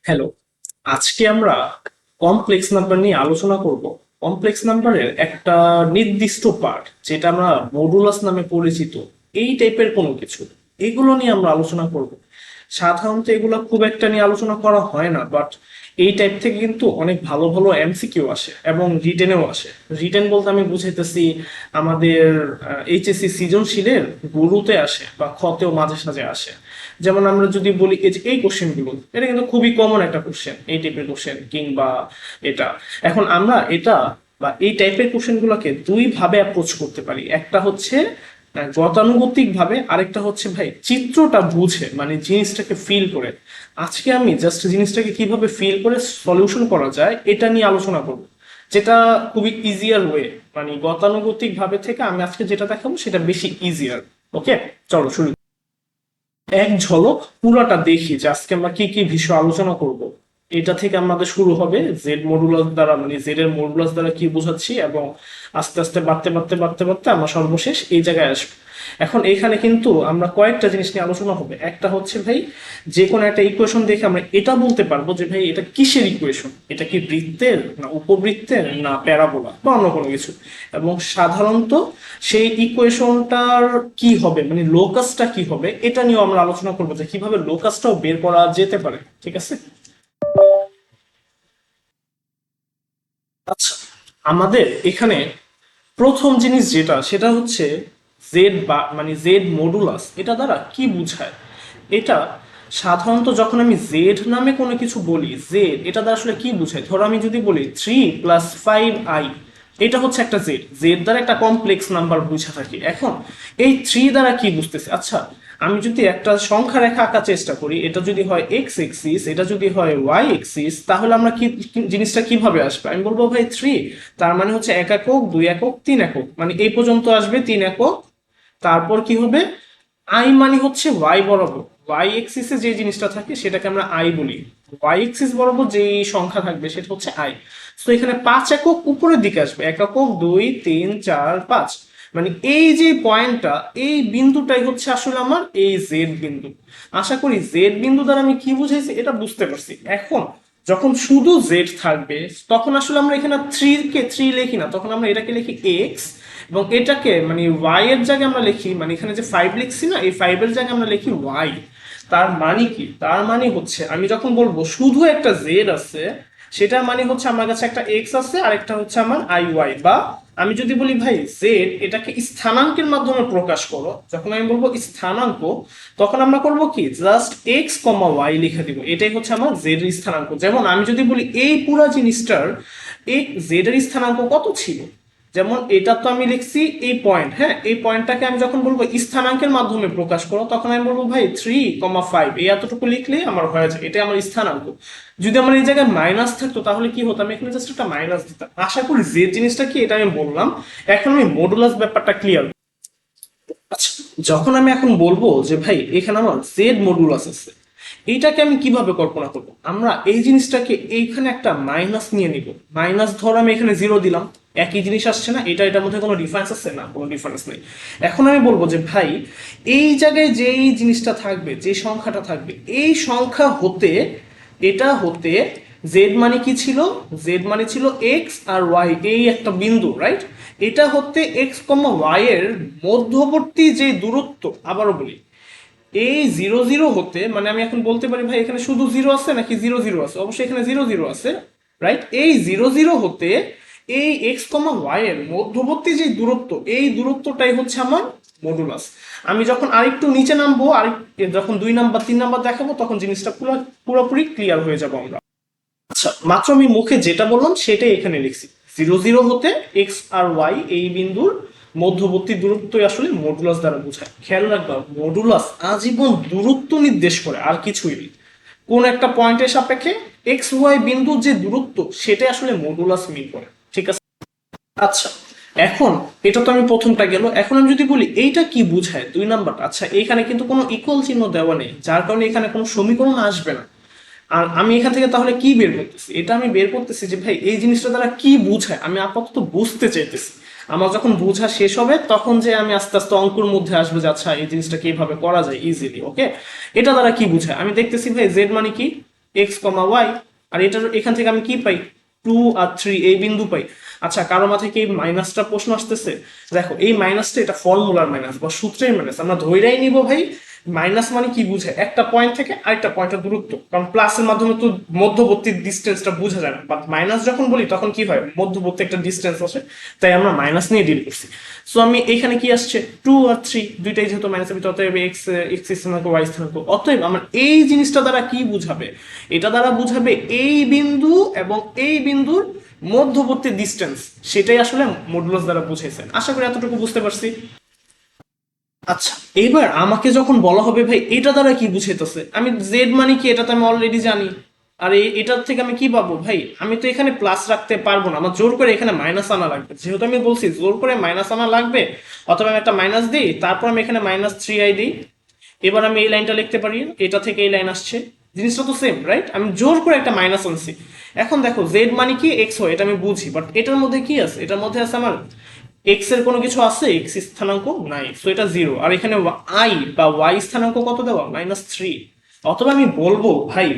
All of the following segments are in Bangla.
হ্যালো, আজকে আমরা কমপ্লেক্স নাম্বার নিয়ে আলোচনা করব। কমপ্লেক্স নাম্বারের একটা নির্দিষ্ট পার্ট যেটা আমরা মডুলাস নামে পরিচিত, এই টাইপের কোনো কিছু, এগুলো নিয়ে আমরা আলোচনা করব। সাধারণত এগুলো খুব একটা নিয়ে আলোচনা করা হয় না, বাট এই টাইপ থেকে কিন্তু অনেক ভালো ভালো এমসিকিউ আসে এবং রিটেনেও আসে। রিটেন বলতে আমি বুঝাইতেছি আমাদের এইচএসসি সৃজনশীলের গুরুতে আসে বা খতেও মাঝে সাঝে আসে। যেমন আমরা যদি বলি এই যে এই কোশ্চেনগুলো, এটা কিন্তু খুবই কমন একটা কোশ্চেন, এই টাইপের কোশ্চেন কিংবা এটা। এখন আমরা এটা বা এই টাইপের কোশ্চেন গুলোকে দুই ভাবে অ্যাপ্রোচ করতে পারি। একটা হচ্ছে গতানুগতিক ভাবে, আরেকটা হচ্ছে ভাই চিত্রটা বুঝে, মানে জিনিসটাকে ফিল করে। আজকে আমি জাস্ট জিনিসটাকে কিভাবে ফিল করে সলিউশন করা যায় এটা নিয়ে আলোচনা করব, যেটা খুবই ইজিয়ার ওয়ে। মানে গতানুগতিক ভাবে থেকে আমি আজকে যেটা দেখাবো সেটা বেশি ইজিয়ার। ওকে, চলো শুরু। এক ঝলক পুরাটা দেখি যে আজকে আমরা কি কি বিষয় আলোচনা করব। এটা থেকে আমাদের শুরু হবে জেড মডুলাস দ্বারা, মানে জেড এর মডুলাস দ্বারা কি বোঝাচ্ছি, এবং আস্তে আস্তে বাড়তে বাড়তে বাড়তে বাড়তে আমরা সর্বশেষ এই জায়গায় আসবো। এখন এখানে কিন্তু আমরা কয়েকটা জিনিস নিয়ে আলোচনা হবে। একটা হচ্ছে ভাই, যে কোনো একটা ইকুয়েশন দেখে আমরা এটা বলতে পারবো যে ভাই এটা কিসের ইকুয়েশন, এটা কি বৃত্তের না উপবৃত্তের না প্যারাবোলা বা অন্য কোনো কিছু। এবং সাধারণত সেই ইকুয়েশনটার কি হবে, মানে লোকাসটা কি হবে, এটা নিয়েও আমরা আলোচনা করবো যে কিভাবে লোকাসটাও বের করা যেতে পারে। ঠিক আছে, আচ্ছা, আমাদের এখানে প্রথম জিনিস যেটা, সেটা হচ্ছে জেড বা মানে জেড মডুলাস, এটা দ্বারা কি বোঝায়। এটা সাধারণত যখন আমি জেড নামে কোনো কিছু বলি, জেড এটা দ্বারা আসলে কি বোঝায়। ধরো আমি যদি বলি 3 + 5i, এটা হচ্ছে একটা জেড, জেড দ্বারা একটা কমপ্লেক্স নাম্বার বুঝা থাকি। এখন এই 3 দ্বারা কি বুঝতেছে, আচ্ছা আমি যদি একটা সংখ্যা রেখা আঁকার চেষ্টা করি, এটা যদি হয় এক্স এক্সিস, এটা যদি হয় ওয়াই এক্সিস, তাহলে আমরা কি জিনিসটা কিভাবে আসবে। আমি বলবো ভাই 3 তার মানে হচ্ছে 1 একক 2 একক 3 একক, মানে এই পর্যন্ত আসবে 3 একক। তারপর কি হবে, আই মানে হচ্ছে ওয়াই বরাবর, ওয়াই এক্সিসে যে জিনিসটা থাকে সেটাকে আমরা আই বলি। ওয়াই এক্সিস বরাবর যে সংখ্যা থাকবে সেটা হচ্ছে আই। তো এখানে 5 একক উপরের দিকে আসবে, 1 একক 2 3 4 5, মানে এই যে পয়েন্টটা, এই বিন্দুটাই হচ্ছে আসলে আমার এই জেড বিন্দু। আশা করি জেড বিন্দু দ্বারা আমি কি বুঝাইছি এটা বুঝতে পারছি। এখন যখন শুধু জেড থাকবে, তখন আসলে আমরা এখানে 3 লিখি না, তখন আমরা এটাকে লিখি এক্স, এবং এটাকে মানে ওয়াই এর জায়গায় আমরা লিখি, মানে এখানে যে 5 লিখছি না, এই 5 এর জায়গায় আমরা লিখি ওয়াই। তার মানে কি, তার মানে হচ্ছে আমি যখন বলবো শুধু একটা জেড আছে, সেটা মানে হচ্ছে আমার কাছে একটা এক্স আছে আর একটা হচ্ছে আমার আই ওয়াই। বা আমি যদি বলি ভাই জেড এটাকে স্থানাঙ্কের মাধ্যমে প্রকাশ করো, যখন আমি বলবো স্থানাঙ্ক, তখন আমরা করব কি, জাস্ট এক্স কমা ওয়াই লিখে দিব, এটাই হচ্ছে আমার জেড এর স্থানাঙ্ক। যেমন আমি যদি বলি এই পুরো জিনিসটার এই জেড এর স্থানাঙ্ক কত ছিল, যেমন এটা তো আমি লিখছি এই পয়েন্ট, হ্যাঁ এই পয়েন্টটাকে আমি যখন বলবো স্থানাঙ্কের মাধ্যমে প্রকাশ করো, তখন আমি বলবো ভাই 3,5, এই এতটুকু লিখলে আমার হয়ে যায়, এটা আমার স্থানাঙ্ক। যদি আমার এই জায়গায় মাইনাস থাকতো তাহলে কি হতো, আমি এখানে জাস্ট একটা মাইনাস দিতাম। আশা করি যে জিনিসটা কি এটা আমি বললাম। এখন আমি মডুলাস ব্যাপারটা ক্লিয়ার। আচ্ছা, যখন আমি এখন বলবো যে ভাই এখানে আমার জেড মডুলাস আছে, এইটাকে আমি কিভাবে কল্পনা করব, আমরা এই জিনিসটাকে এইখানে একটা মাইনাস নিয়ে নিব। মাইনাস ধর আমি এখানে 0 দিলাম, একই জিনিস আসছে না, এটা এটার মধ্যে কোনো ডিফারেন্স আছে না, কোনো ডিফারেন্স নেই। এখন আমি বলবো যে ভাই এই জায়গায় যেই জিনিসটা থাকবে, যে সংখ্যাটা থাকবে, এই সংখ্যা হতে, এটা হতে জেড মানে কি ছিল, জেড মানে ছিল এক্স আর ওয়াই, এই একটা বিন্দু, রাইট। এটা হতে এক্স কমা ওয়াই এর মধ্যবর্তী যে দূরত্ব, আবারও বলি এই 0 0 হতে, মানে আমি এখন বলতে পারি ভাই এখানে শুধু 0 আছে নাকি 0 0 আছে, অবশ্যই এখানে 0 0 আছে, রাইট। এই 0 0 হতে এই এক্স কমা ওয়াই এর মধ্যবর্তী যে দূরত্ব, এই দূরত্বটাই হচ্ছে আমার মডুলাস। আমি যখন আরেকটু নিচে নামবো, আরেক যখন 2 নাম্বার 3 নাম্বার দেখাবো, তখন জিনিসটা পুরোপুরি ক্লিয়ার হয়ে যাবো আমরা। আচ্ছা, মাত্র আমি মুখে যেটা বললাম সেটাই এখানে লিখছি। 0 0 হতে এক্স আর ওয়াই এই বিন্দুর মধ্যবর্তী দূরত্বই আসলে মডুলাস দ্বারা বোঝায়। খেয়াল রাখবা, মডুলাস আজীবন দূরত্ব নির্দেশ করে, আর কিছুই নেই। কোন একটা পয়েন্টের সাপেক্ষে এক্স ওয়াই বিন্দুর যে দূরত্ব, সেটাই আসলে মডুলাস মিন করে। ঠিক আছে, আচ্ছা এখন এটা তো আমি প্রথমটা গেল। এখন আমি যদি বলি এইটা কি বোঝায় 2 নাম্বারটা, আচ্ছা এখানে কিন্তু কোনো ইকুয়াল চিহ্ন দেওয়া নেই, যার কারণে এখানে কোনো সমীকরণ আসবে না। আর আমি এখান থেকে তাহলে কি বের করতেছি, এটা আমি বের করতেছি যে ভাই এই জিনিসটা দ্বারা কি বোঝায়, আমি আপাতত বুঝতে চাইতেছি। আমার যখন বোঝা শেষ হবে তখন যে আমি আস্তে আস্তে অঙ্কুর মধ্যে আসবো যে আচ্ছা এই জিনিসটা কিভাবে করা যায় ইজিলি। ওকে, এটা দ্বারা কি বোঝায় আমি দেখতেছি ভাই জেড মানে কি, এক্স কমা ওয়াই। আর এটার এখান থেকে আমি কি পাই, 2 আর 3 এই বিন্দু পাই। আচ্ছা, কারো মাথায় কি এই মাইনাসটা প্রশ্ন আসতেছে? দেখো, এই মাইনাসটা এটা ফর্মুলার মাইনাস বা সূত্রের মাইনাস, আমরা ধইরাই নিব ভাই। মাইনাস মানে কি বুঝে, একটা পয়েন্ট থেকে আরেকটা পয়েন্টের দূরত্ব, কারণ প্লাসের মাধ্যমে তো মধ্যবর্তী ডিস্টেন্সটা বোঝা যায় না, বাট মাইনাস যখন বলি তখন কি হয়, মধ্যবর্তী একটা ডিস্টেন্স আসে, তাই আমরা মাইনাস নিয়ে ডিল করছি। সো আমি এখানে কি আসছে, 2 আর 3 দুইটাই যেহেতু মাইনাসের ভিতরে, অতএব এক্স এক্স স্থানাঙ্ক ওয়াই স্থানাঙ্ক, অতএব আমার এই জিনিসটা দ্বারা কি বুঝাবে, এটা দ্বারা বুঝাবে এই বিন্দু এবং এই বিন্দুর মধ্যবর্তী ডিস্টেন্স, সেটাই আসলে মডুলাস দ্বারা বুঝাইছেন। আশা করি এতটুকু বুঝতে পারছি। আচ্ছা, এবার আমাকে যখন বলা হবে ভাই এটা দ্বারা কি বুঝাইতেছে, আমি জেড মানে কি এটা তো আমি অলরেডি জানি। আর এটার থেকে আমি কি পাবো ভাই, আমি তো এখানে প্লাস রাখতে পারবো না, আমার জোর করে এখানে মাইনাস আনা লাগবে, যেহেতু আমি বলছি জোর করে মাইনাস আনা লাগবে, অথবা আমি একটা মাইনাস দিই, তারপর আমি এখানে -3i দিই। এবার আমি এই লাইনটা লিখতে পারি, এটা থেকে এই লাইন আসছে, জিনিসটা তো সেম রাইট, আমি জোর করে একটা মাইনাস আনছি। এখন দেখো জেড মানে কি এক্স হয়, এটা আমি বুঝি, বাট এটার মধ্যে কি আছে, এটার মধ্যে আছে আমার এক্স এর কোনো কিছু আছে, এক্স স্থানাঙ্ক নাই, সো এটা 0। আর এখানে আই বা ওয়াই স্থানাঙ্ক কত দেওয়া, -3। অথবা আমি বলবো ভাই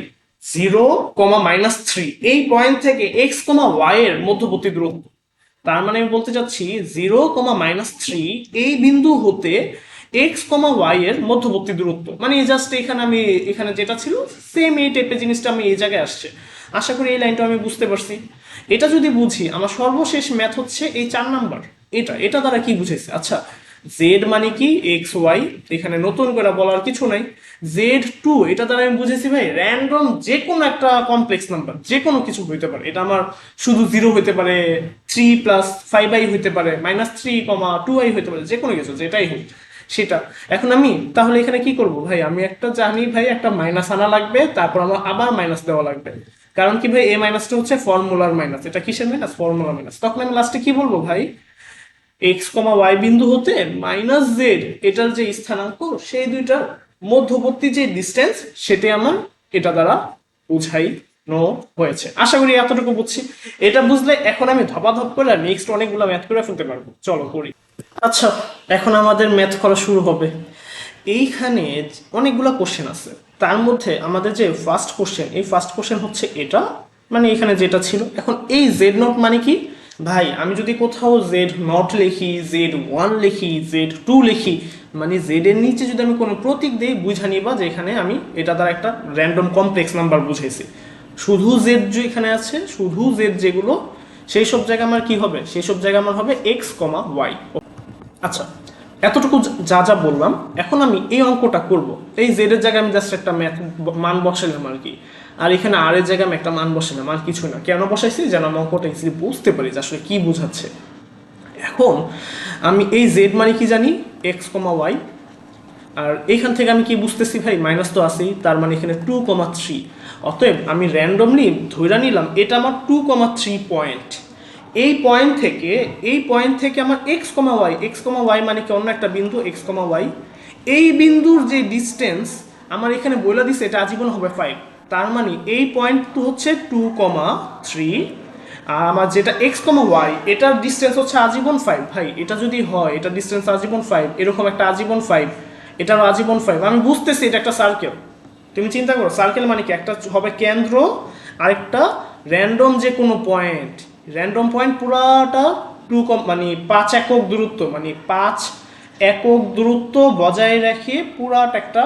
0, -3 এই পয়েন্ট থেকে এক্স কমা ওয়াই এর মধ্যবর্তী দূরত্ব। তার মানে আমি বলতে চাচ্ছি 0, -3 এই বিন্দু হতে এক্স কমা ওয়াই এর মধ্যবর্তী দূরত্ব, মানে জাস্ট এখানে আমি এখানে যেটা ছিল সেম এই টাইপের জিনিসটা আমি এই জায়গায় আসছে। আশা করি এই লাইনটা আমি বুঝতে পারছি। এটা যদি বুঝি, আমার সর্বশেষ ম্যাথ হচ্ছে এই 4 নাম্বার। এটা দ্বারা কি বুঝেছে, আচ্ছা জেড মানে কি এক্স ওয়াই, এখানে নতুন করে বলার কিছু নাই। Z2 এটা দ্বারা আমি বুঝেছি ভাই র্যান্ডম যে কোনো একটা কমপ্লেক্স নাম্বার, যে কোনো কিছু হইতে পারে, এটা আমার শুধু 0 হইতে পারে, 3+5i হইতে পারে, -3, 2i হইতে পারে, যে কোনো কিছু যেটাই হোক সেটা। এখন আমি তাহলে এখানে কি করব ভাই, আমি একটা জানি ভাই একটা মাইনাস আনা লাগবে, তারপর আমার আবার মাইনাস দেওয়া লাগবে, কারণ কি ভাই এই মাইনাসটা হচ্ছে ফর্মুলার মাইনাস, এটা কিসের মাইনাস, ফর্মুলার মাইনাস। তখন আমি লাস্টে কি বলবো ভাই, এক্স কমা ওয়াই বিন্দু হতে -z এটার যে স্থানাঙ্ক, সেই দুইটার মধ্যবর্তী যে ডিস্টেন্স, সেটা আমার এটা দ্বারা বুঝাইনো হয়েছে। আশা করি এতটুকু বুঝছি। এটা বুঝলে এখন আমি ধপাধপ করে নেক্সট অনেকগুলো ম্যাথ করে ফেলতে পারবো, চলো করি। আচ্ছা, এখন আমাদের ম্যাথ করা শুরু হবে। এইখানে অনেকগুলো কোশ্চেন আছে, তার মধ্যে আমাদের যে ফার্স্ট কোশ্চেন, এই ফার্স্ট কোশ্চেন হচ্ছে এটা, মানে এখানে যেটা ছিল। এখন এই জেড নট মানে কি ভাই, আমি যদি কোথাও জেড নট লিখি, Z1 লিখি, Z2 লিখি, মানে জেড এর নিচে যদি আমি কোনো প্রতীক দিই, বুঝা নিবা যে এখানে আমি এটা দ্বারা একটা র্যান্ডম কমপ্লেক্স নাম্বার বুঝাইছি। শুধু জেড যে এখানে আছে, শুধু জেড যেগুলো, সেই সব জায়গায় আমার কি হবে, সেই সব জায়গায় আমার হবে এক্স কমা ওয়াই। আচ্ছা, এতটুকু যা যা বললাম, এখন আমি এই অঙ্কটা করব। এই জেড এর জায়গায় আমি জাস্ট একটা ম্যাথ মান বসাইলাম আর কি, আর এখানে আর এর জায়গায় আমি একটা মান বসাইলাম, আর কিছু না। কেন বসাইছি, যেন আমি অঙ্কটা ইজিলি বুঝতে পারি যে আসলে কি বোঝাচ্ছে। এখন আমি এই জেড মানে কি জানি, এক্স কমা ওয়াই। আর এইখান থেকে আমি কি বুঝতেছি ভাই, মাইনাস তো আছেই, তার মানে এখানে 2,3। অতএব আমি র্যান্ডমলি ধরে নিলাম এটা আমার 2,3 পয়েন্ট। এই পয়েন্ট থেকে আমার এক্স কমা ওয়াই মানে কি অন্য একটা বিন্দু এক্স কমা ওয়াই, এই বিন্দুর যে ডিস্টেন্স আমার এখানে বলে দিছে এটা আজীবন হবে 5। তার মানে এই পয়েন্ট তো হচ্ছে 2,3, আর আমার যেটা এক্স কমা ওয়াই এটার ডিস্টেন্স হচ্ছে আজীবন 5। ভাই এটা যদি হয়, এটা ডিস্টেন্স আজীবন 5, এরকম একটা আজীবন 5, এটারও আজীবন 5, আমি বুঝতেছি এটা একটা সার্কেল। তুমি চিন্তা করো সার্কেল মানে কি, একটা হবে কেন্দ্র, আরেকটা র্যান্ডম যে কোনো পয়েন্ট, র্যান্ডম পয়েন্ট পুরাটা মানে 5 একক দূরত্ব, মানে 5 একক দূরত্ব বজায় রেখে পুরাটা একটা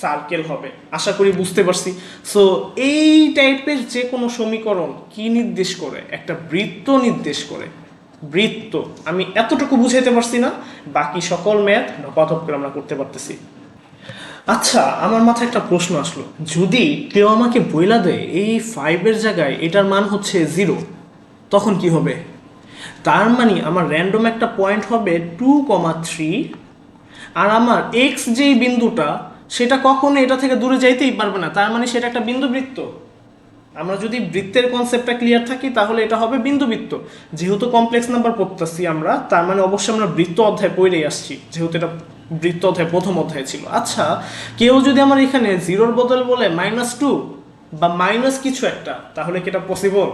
সার্কেল হবে। আশা করি বুঝতে পারছি। সো এই টাইপের যে কোনো সমীকরণ কি নির্দেশ করে, একটা বৃত্ত নির্দেশ করে। বৃত্ত আমি এতটুকু বুঝাইতে পারছি না, বাকি সকল ম্যাথ ধপাধপ করে আমরা করতে পারতেছি। আচ্ছা, আমার মাথায় একটা প্রশ্ন আসলো, যদি কেউ আমাকে বইলা দেয় এই 5-এর জায়গায় এটার মান হচ্ছে 0, তখন কি হবে? তার মানে আমার র্যান্ডম একটা পয়েন্ট হবে 2,3, আর আমার এক্স যেই বিন্দুটা, সেটা কখনো এটা থেকে দূরে যাইতেই পারবে না, তার মানে সেটা একটা বিন্দু বৃত্ত। আমরা যদি বৃত্তের কনসেপ্টটা ক্লিয়ার থাকি, তাহলে এটা হবে বিন্দুবৃত্ত। যেহেতু কমপ্লেক্স নাম্বার পড়তেছি আমরা, তার মানে অবশ্যই আমরা বৃত্ত অধ্যায় পড়েই আসছি, যেহেতু এটা বৃত্ত অধ্যায় প্রথম অধ্যায় ছিল। আচ্ছা, কেউ যদি আমার এখানে 0-র বদল বলে -2 বা মাইনাস কিছু একটা, তাহলে কি এটা পসিবল?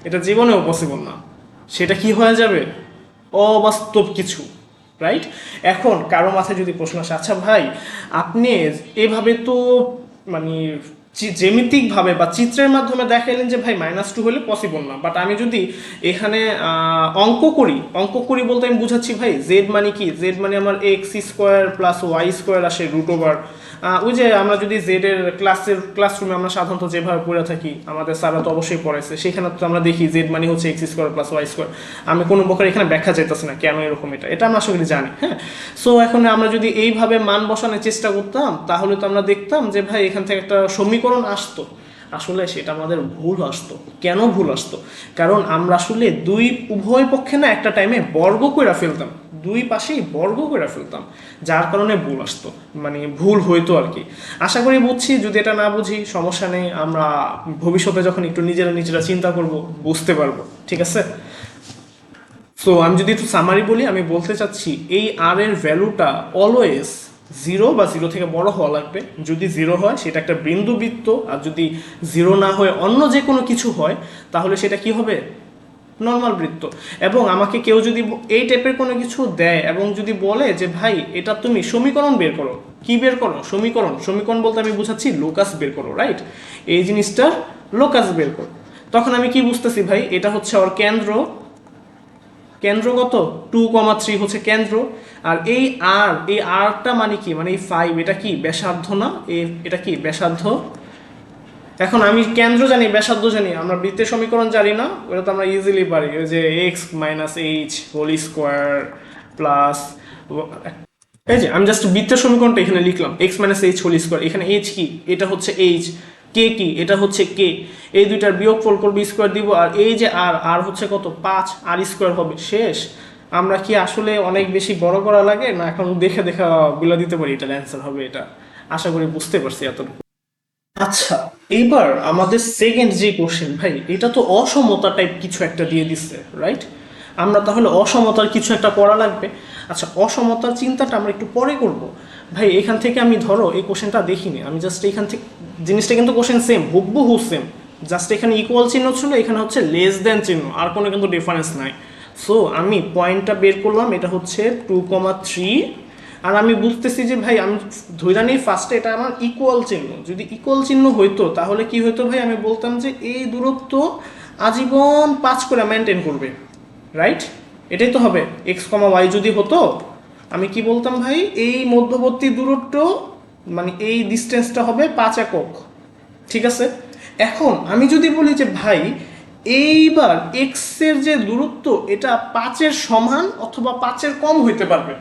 এটা জীবনেও পসিবল না। সেটা কি হয়ে যাবে, অবাস্তব কিছু, রাইট? এখন কারো মাথায় যদি প্রশ্ন আসে, আচ্ছা ভাই আপনি এভাবে তো মানে জ্যামিতিকভাবে বা চিত্রের মাধ্যমে দেখাইলেন যে ভাই -2 হলে পসিবল না, বাট আমি যদি এখানে অঙ্ক করি বলতে আমি বুঝাচ্ছি ভাই জেড মানে কি, জেড মানে আমার x² প্লাস y² আসে √ওভার, ওই যে আমরা যদি জেড এর ক্লাসরুমে আমরা সাধারণত যেভাবে পড়ে থাকি, আমাদের স্যাররা তো অবশ্যই পড়াইছে, সেখানে তো আমরা দেখি জেড মানে হচ্ছে x² প্লাস y²। আমি কোনো প্রকার এখানে ব্যাখ্যা চাইতেছি না কেন এরকম, এটা আমরা আশা করি জানি। হ্যাঁ, সো এখন আমরা যদি এইভাবে মান বসানোর চেষ্টা করতাম তাহলে তো আমরা দেখতাম যে ভাই এখান থেকে একটা সমীকরণ আসতো। আসলে সেটা আমাদের ভুল আসতো। কেন ভুল আসতো? কারণ আমরা আসলে উভয় পক্ষে না একটা টাইমে বর্গ করে ফেলতাম, দুই পাশেই বর্গ করে ফেলতাম, যার কারণে ভুল আসতো, মানে ভুল হইতো আর কি। আশা করি বুঝছি, যদি এটা না বুঝি সমস্যা নেই, আমরা ভবিষ্যতে যখন একটু নিজেরা চিন্তা করব বুঝতে পারবো, ঠিক আছে? সো আমি যদি একটু সামারি বলি, আমি বলতে চাচ্ছি এই আর এর ভ্যালুটা অলওয়েজ 0 বা 0 থেকে বড় হওয়া লাগবে। যদি 0 হয় সেটা একটা বিন্দুবৃত্ত, আর যদি 0 না হয়ে অন্য যে কোনো কিছু হয় তাহলে সেটা কি হবে? নর্মাল বৃত্ত। এবং আমাকে কেউ যদি এই টাইপের কোনো কিছু দেয় এবং যদি বলে যে ভাই এটা তুমি সমীকরণ বের করো, কি বের করো? সমীকরণ বলতে আমি বুঝাচ্ছি লোকাস বের করো, রাইট? এই জিনিসটার লোকাস বের করো, তখন আমি কি বুঝতেছি ভাই এটা হচ্ছে ওর কেন্দ্র। কত? 2,3 হচ্ছে কেন্দ্র। আর এই আরটা মানে কি, মানে এই 5, এটা কি ব্যাসার্ধ না? এটা কি ব্যাসার্ধ? এখন আমি কেন্দ্র জানি, ব্যাসার্ধ জানি, আমরা বৃত্তের সমীকরণ জানি না, ওটা তো আমরা ইজিলি পারি, ওই যে x - h whole square plus, এই যে আমি জাস্ট বৃত্তের সমীকরণটা এখানে লিখলাম, x - h হোল স্কোয়ার, এখানে h কি, এটা হচ্ছে h, কে কি, এটা হচ্ছে কে, এই দুইটার বিয়োগফল করবো, স্কোয়ার দিব, আর এই যে আর হচ্ছে কত, 5, r² হবে, শেষ। আমরা কি আসলে অনেক বেশি বড় করা লাগে না? এখন দেখে দেখা বলে দিতে পারি এটার অ্যান্সার হবে এটা। আশা করি বুঝতে পারছি এতটুকু। আচ্ছা, এইবার আমাদের সেকেন্ড যে কোশ্চেন ভাই, এটা তো অসমতা টাইপ কিছু একটা দিয়ে দিচ্ছে, রাইট? আমরা তাহলে অসমতার কিছু একটা করা লাগবে। আচ্ছা, অসমতার চিন্তাটা আমরা একটু পরে করব। ভাই এখান থেকে আমি ধরো এই কোশ্চেনটা দেখিনি, আমি জাস্ট এখান থেকে জিনিসটা কিন্তু কোশ্চেন সেম, হুবহু সেম, জাস্ট এখানে ইকুয়াল চিহ্ন ছিল, এখানে হচ্ছে লেস দেন চিহ্ন, আর কোনো কিন্তু ডিফারেন্স নাই। সো আমি পয়েন্টটা বের করলাম, এটা হচ্ছে 2,3। আর আমি বুঝতেছি যে ভাই আমি ধইরা নেই ফার্স্টে এটা আমার ইকুয়াল চিহ্ন, যদি ইকুয়াল চিহ্ন হইতো তাহলে কি হইতো ভাই, আমি বলতাম যে এই দূরত্ব আজীবন 5 করে মেনটেন করবে, রাইট? এটাই তো হবে। x, y যদি হতো, আমি কি বলতাম ভাই, এই মধ্যবর্তী দূরত্ব মানে এই ডিস্টেন্সটা হবে 5 একক, ঠিক আছে? এখন আমি যদি বলি যে ভাই এইবার এক্স এর যে দূরত্ব এটা 5-এর সমান অথবা 5-এর কম হইতে পারবে,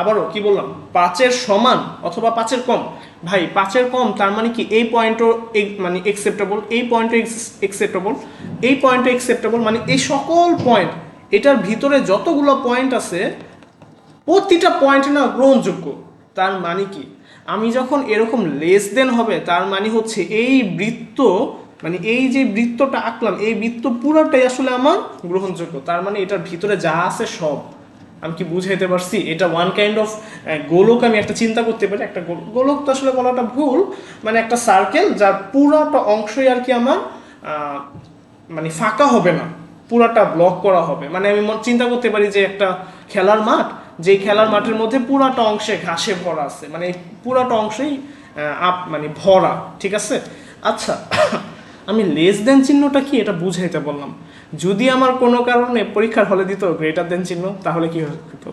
আবারও কি বললাম, 5-এর সমান অথবা 5-এর কম। ভাই 5-এর কম তার মানে কি এই পয়েন্টও মানে একসেপ্টেবল, এই পয়েন্টও একসেপ্টেবল, এই পয়েন্টও একসেপ্টেবল, মানে এই সকল পয়েন্ট, এটার ভিতরে যতগুলো পয়েন্ট আছে প্রতিটা পয়েন্ট না গ্রহণযোগ্য। তার মানে কি, আমি যখন এরকম লেস দেন হবে তার মানে হচ্ছে এই বৃত্ত, মানে এই যে বৃত্তটা আঁকলাম এই বৃত্ত পুরোটাই আসলে আমার গ্রহণযোগ্য, তার মানে এটার ভিতরে যা আছে সব। আমি কি বুঝাইতে পারছি? এটা ওয়ান কাইন্ড অফ গোলক, আমি একটা চিন্তা করতে পারি, একটা গোলক তো আসলে বলাটা ভুল, মানে একটা সার্কেল যার পুরোটা অংশই আর কি আমার মানে ফাঁকা হবে না, পুরাটা ব্লক করা হবে। মানে আমি চিন্তা করতে পারি যে একটা খেলার মাঠ, যে খেলার মাঠের মধ্যে পুরাটা অংশে ঘাসে ভরা আছে, মানে পুরাটা অংশেই মানে ভরা, ঠিক আছে? আচ্ছা, আমি লেস দেন চিহ্নটা কি এটা বুঝাইতে বললাম। যদি আমার কোনো কারণে পরীক্ষার হলে দিত গ্রেটার দেন চিহ্ন তাহলে কি হতো?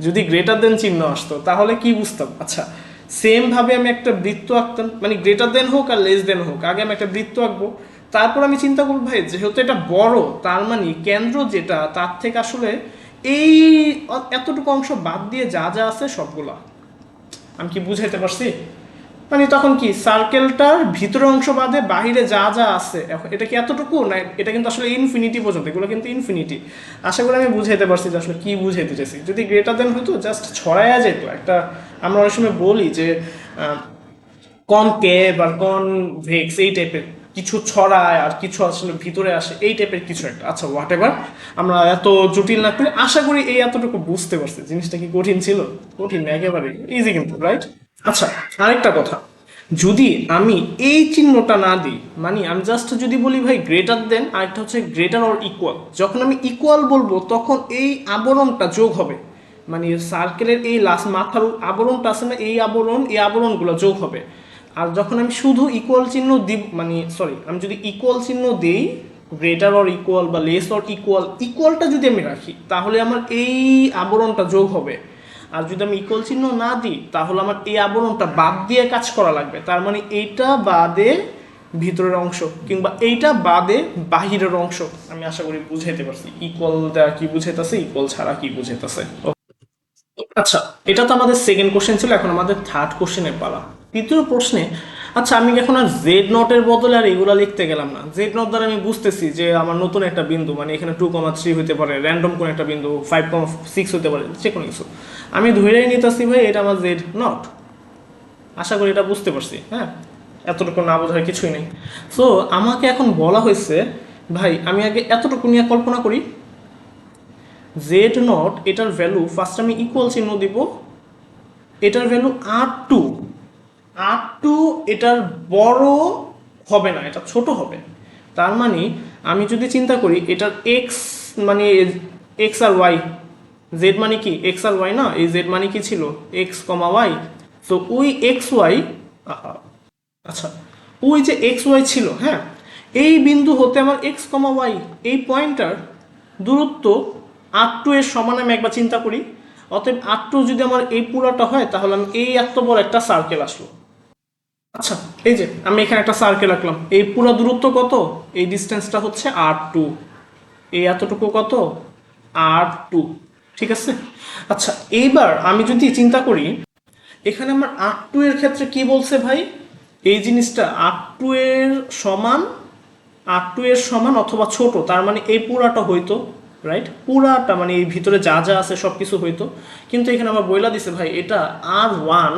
যদি গ্রেটার দেন চিহ্ন আসতো তাহলে কি বুঝতাম? আচ্ছা, সেম ভাবে আমি একটা বৃত্ত আঁকতাম, মানে গ্রেটার দেন হোক আর লেস দেন হোক, আগে আমি একটা বৃত্ত আঁকবো, তারপর আমি চিন্তা করবো ভাই যেহেতু এটা বড় তার মানে কেন্দ্র যেটা তার থেকে আসলে এই এতটুকু অংশ বাদ দিয়ে যা যা আছে সবগুলা। আমি কি বুঝাইতে পারছি? মানে তখন কি সার্কেলটার ভিতরের অংশ বাদে বাহিরে যা যা আছে, এটা কি এতটুকু না, এটা কিন্তু আসলে ইনফিনিটি পর্যন্ত, এগুলো কিন্তু ইনফিনিটি। আশা করি আমি বুঝাইতে পারছি যে আসলে কি বুঝাইতে চাইছি। যদি গ্রেটার দেন হতো জাস্ট ছড়াইয়া যেত একটা, আমরা অনেক সময় বলি যে কনকেভ আর কনভেক্স এই টাইপের কিছু ছড়ায় আর কিছু আসলে ভিতরে আসে, এই টাইপের কিছু একটা। আচ্ছা হোয়াট এভার, আমরা এত জটিল না করে আশা করি এই এতটুকু বুঝতে পারছি। জিনিসটা কি কঠিন ছিল? কঠিন না, একেবারে ইজি কিন্তু, রাইট? আচ্ছা, আরেকটা কথা, যদি আমি এই চিহ্নটা না দিই, মানে আমি জাস্ট যদি বলি ভাই গ্রেটার দেন, আরেকটা হচ্ছে গ্রেটার অর ইকুয়াল, যখন আমি ইকুয়াল বলবো তখন এই আবরণটা যোগ হবে, মানে সার্কেলের এই লাস্ট মাথার আবরণটা আছে না, এই আবরণগুলো যোগ হবে। আর যখন আমি শুধু ইকুয়াল চিহ্ন দিব, মানে সরি, আমি যদি ইকুয়াল চিহ্ন দিই, গ্রেটার অর ইকুয়াল বা লেস অর ইকুয়াল, ইকুয়ালটা যদি আমি রাখি তাহলে আমার এই আবরণটা যোগ হবে। আর যদি আমি ইকুয়াল চিহ্ন না দিই তাহলে আমার এই আবরণটা বাদ দিয়ে কাজ করা লাগবে। তার মানে এইটা বাদে ভিতরের অংশ কিংবা এইটা বাদে বাহিরের অংশ। আমি আশা করি বুঝাইতে পারছি ইকুয়াল দেওয়া কি বুঝাইতেছে, ইকুয়াল ছাড়া কি বুঝাইতেছে। আচ্ছা, এটা তো আমাদের সেকেন্ড কোশ্চেন ছিল, এখন আমাদের থার্ড কোশ্চেনের পালা। তৃতীয় প্রশ্নে, আচ্ছা আমি এখন আর জেড নটের বদলে আর এগুলা লিখতে গেলাম না। জেড নট দ্বারা আমি বুঝতেছি যে আমার নতুন একটা বিন্দু, মানে এখানে 2,3 হতে পারে, র্যান্ডম কোন একটা বিন্দু 5,6 হতে পারে, যে কোনো কিছু আমি ধরেই নিতেছি ভাই এটা আমার জেড নট। আশা করি এটা বুঝতে পারছি, হ্যাঁ, এতটুকু না বোঝার কিছুই নেই। সো আমাকে এখন বলা হয়েছে ভাই আমি আগে এতটুকু নিয়ে কল্পনা করি, জেড নট এটার ভ্যালু, ফার্স্ট আমি ইকুয়াল চিহ্ন দিব, এটার ভ্যালু R2, R2 এটার বড় হবে না, এটা ছোট হবে। তার মানে আমি যদি চিন্তা করি এটার এক্স মানে এক্স আর ওয়াই, জেড মানে কি এক্স আর ওয়াই না, এই জেড মানে কি ছিল এক্স কমা ওয়াই। সো ওই এক্স ওয়াই, আচ্ছা ওই যে এক্স ওয়াই ছিল, হ্যাঁ, এই বিন্দু হতে আমার এক্স কমা ওয়াই এই পয়েন্টার দূরত্ব R2 এর সমান আমি একবার চিন্তা করি। অতএব R2 যদি আমার এই পুরাটা হয় তাহলে আমি এই এত বড় একটা সার্কেল আসলো। আচ্ছা এই যে আমি এখানে একটা সার্কেল আঁকলাম, এই পুরো দূরত্ব কত, এই ডিস্টেন্সটা হচ্ছে R2, এই এতটুকু কত R2, ঠিক আছে। আচ্ছা এইবার আমি যদি চিন্তা করি এখানে আমার R2 এর ক্ষেত্রে কি বলছে ভাই, এই জিনিসটা R2 এর সমান, R2 এর সমান অথবা ছোট, তার মানে এই পুরাটা হইতো, রাইট, পুরাটা মানে এই ভিতরে যা যা আছে সব কিছু হইতো। কিন্তু এখানে আমার বইলা দিছে ভাই এটা R1,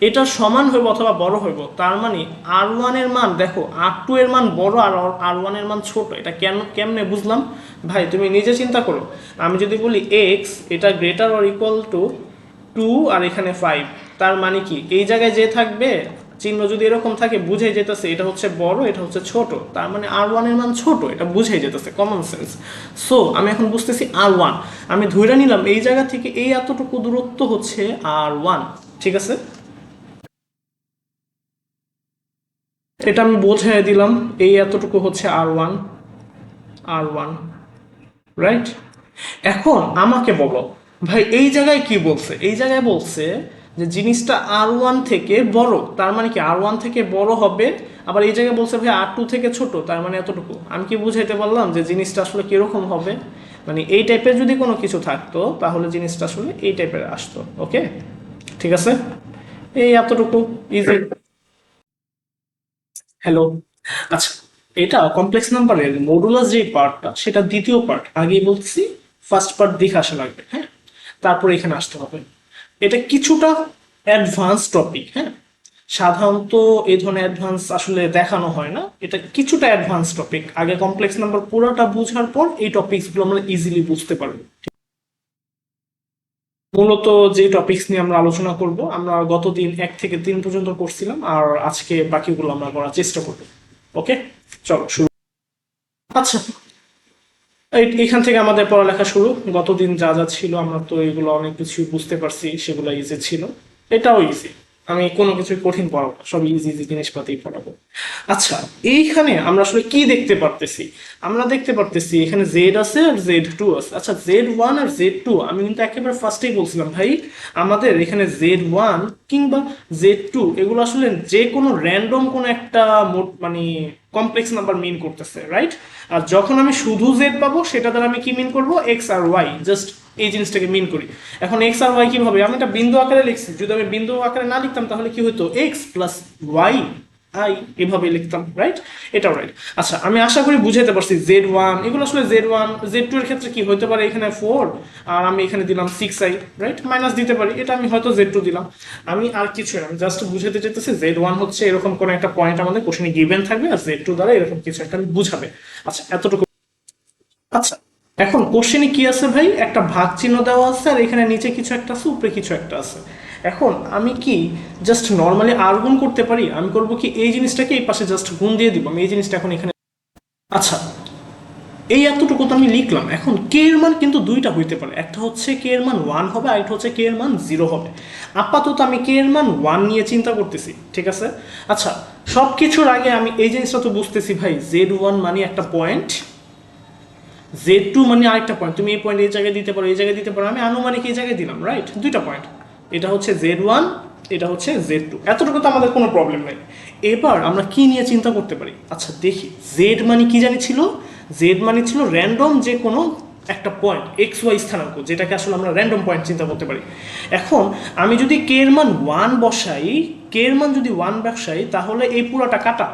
এটা সমান হইব অথবা বড় হইব। তার মানে R1 এর মান দেখো, R2 এর মান বড় আর R1 এর মান ছোট। এটা কেমনে বুঝলাম ভাই, তুমি নিজে চিন্তা করো। আমি যদি বলি এক্স এটা গ্রেটার অর ইকুয়াল টু 2 আর এখানে 5, তার মানে কি এই জায়গায় যে থাকবে চিহ্ন যদি এরকম থাকে বুঝেই যেতেছে এটা হচ্ছে বড়, এটা হচ্ছে ছোট, তার মানে R1 এর মান ছোট, এটা বুঝেই যেতেছে, কমন সেন্স। সো আমি এখন বুঝতেছি R1, আমি ধরে নিলাম এই জায়গা থেকে এই এতটুকু দূরত্ব হচ্ছে R1, ঠিক আছে। এটা আমি বোঝাই দিলাম, এই এতটুকু হচ্ছে R1, R1, রাইট। এখন আমাকে বলো ভাই এই জায়গায় কি বলছে, এই জায়গায় বলছে যে জিনিসটা R1 থেকে বড়, তার মানে কি R1 থেকে বড় হবে। আবার এই জায়গায় বলছে ভাই R2 থেকে ছোট, তার মানে এতটুকু। আমি কি বুঝাইতে পারলাম যে জিনিসটা আসলে কিরকম হবে, মানে এই টাইপের যদি কোনো কিছু থাকতো তাহলে জিনিসটা আসলে এই টাইপের আসতো। ওকে, ঠিক আছে, এই এতটুকু ইজি। হ্যালো, আচ্ছা এটা কমপ্লেক্স নাম্বারের মডুলাস যে পার্টটা সেটা দ্বিতীয় পার্ট, আগেই বলছি ফার্স্ট পার্ট দেখে আসা লাগবে, হ্যাঁ, তারপরে এখানে আসতে হবে। এটা কিছুটা অ্যাডভান্স টপিক, হ্যাঁ, সাধারণত এই ধরনের অ্যাডভান্স আসলে দেখানো হয় না, এটা কিছুটা অ্যাডভান্স টপিক। আগে কমপ্লেক্স নাম্বার পুরোটা বোঝার পর এই টপিকসগুলো আমরা ইজিলি বুঝতে পারবো। মূলত যে টপিকস নিয়ে আমরা আলোচনা করব, আমরা গতদিন 1 থেকে 3 পর্যন্ত করছিলাম, আর আজকে বাকিগুলো আমরা করার চেষ্টা করব। ওকে, চলো শুরু। আচ্ছা এখান থেকে আমাদের পড়ালেখা শুরু। গতদিন যা যা ছিল আমরা তো এগুলো অনেক কিছু বুঝতে পারছি, সেগুলো ইজি ছিল, এটাও ইজি। আমি কোনো কিছুই কঠিন পড়াবো না, সব ইজি ইজি জিনিসপাতি পড়াবো। আচ্ছা এইখানে আমরা আসলে কি দেখতে পারতেছি, আমরা দেখতে পারতেছি এখানে জেড আছে আর Z2 আছে। আচ্ছা Z1 আর Z2 আমি কিন্তু একেবারে ফার্স্টেই বলছিলাম ভাই আমাদের এখানে Z1 কিংবা Z2 এগুলো আসলে যে কোনো র্যান্ডম কোনো একটা মানে কমপ্লেক্স নাম্বার মিন করতেছে, রাইট। আর যখন আমি শুধু জেড পাবো সেটা দ্বারা আমি কি মিন করব, এক্স আর ওয়াই, জাস্ট এই জিনিসটাকে মিন করি। এখন এক্স আর ওয়াই কিভাবে, আমি এটা বিন্দু আকারে লিখছি, যদি আমি বিন্দু আকারে না লিখতাম তাহলে কি হতো, এক্স প্লাস ওয়াই আই এভাবে লিখতাম, রাইট, এটাও রাইট। আচ্ছা আমি আশা করি বুঝাইতে পারছি। Z1 এগুলো আসলে Z1 Z2 এর ক্ষেত্রে কি হতে পারে, এখানে 4 আর আমি এখানে দিলাম 6i, রাইট, মাইনাস দিতে পারি, এটা আমি হয়তো Z2 দিলাম। আমি আর কিছু না, আমি জাস্ট বুঝাতে চাইতেছি Z1 হচ্ছে এরকম কোন একটা পয়েন্ট আমাদের কোশ্চেনে গিভেন থাকবে আর Z2 দ্বারা এরকম কিছু একটা বুঝাবে। আচ্ছা এতটুকু। আচ্ছা এখন কোশ্চেনে কি আছে ভাই, একটা ভাগ চিহ্ন দেওয়া আছে আর এখানে নিচে কিছু একটা আছে, উপরে কিছু একটা আছে। এখন আমি কি জাস্ট নর্মালি আর গুণ করতে পারি, আমি করব কি এই জিনিসটাকে এই পাশে জাস্ট গুণ দিয়ে দিব, আমি এই জিনিসটা এখন এখানে। আচ্ছা এই এতটুকু তো আমি লিখলাম। এখন কে এর মান কিন্তু দুইটা হইতে পারে, একটা হচ্ছে কে এর মান 1 হবে আর একটা হচ্ছে কে এর মান 0 হবে। আপাতত আমি কে এর মান 1 নিয়ে চিন্তা করতেছি, ঠিক আছে। আচ্ছা, সব কিছুর আগে আমি এই জিনিসটা তো বুঝতেছি ভাই, z1 মানে একটা পয়েন্ট, z2 মানে আরেকটা পয়েন্ট। তুমি এই পয়েন্ট এই জায়গায় দিতে পারো, এই জায়গায় দিতে পারো, আমি আনুমানিক এই জায়গায় দিলাম, রাইট? দুইটা পয়েন্ট, এটা হচ্ছে z1, এটা হচ্ছে z2, এতটুকু তো আমাদের কোনো প্রবলেম নাই। এবার আমরা কি নিয়ে চিন্তা করতে পারি? আচ্ছা দেখি, z মানে কি জানি ছিল, z মানে ছিল র্যান্ডম যে কোনো একটা পয়েন্ট, এক্স ওয়াই স্থানাঙ্ক, যেটাকে আসলে আমরা র্যান্ডম পয়েন্ট চিন্তা করতে পারি। এখন আমি যদি কে এর মান 1 বসাই, কে এর মান যদি 1 বসাই, তাহলে এই পুরোটা কাটা,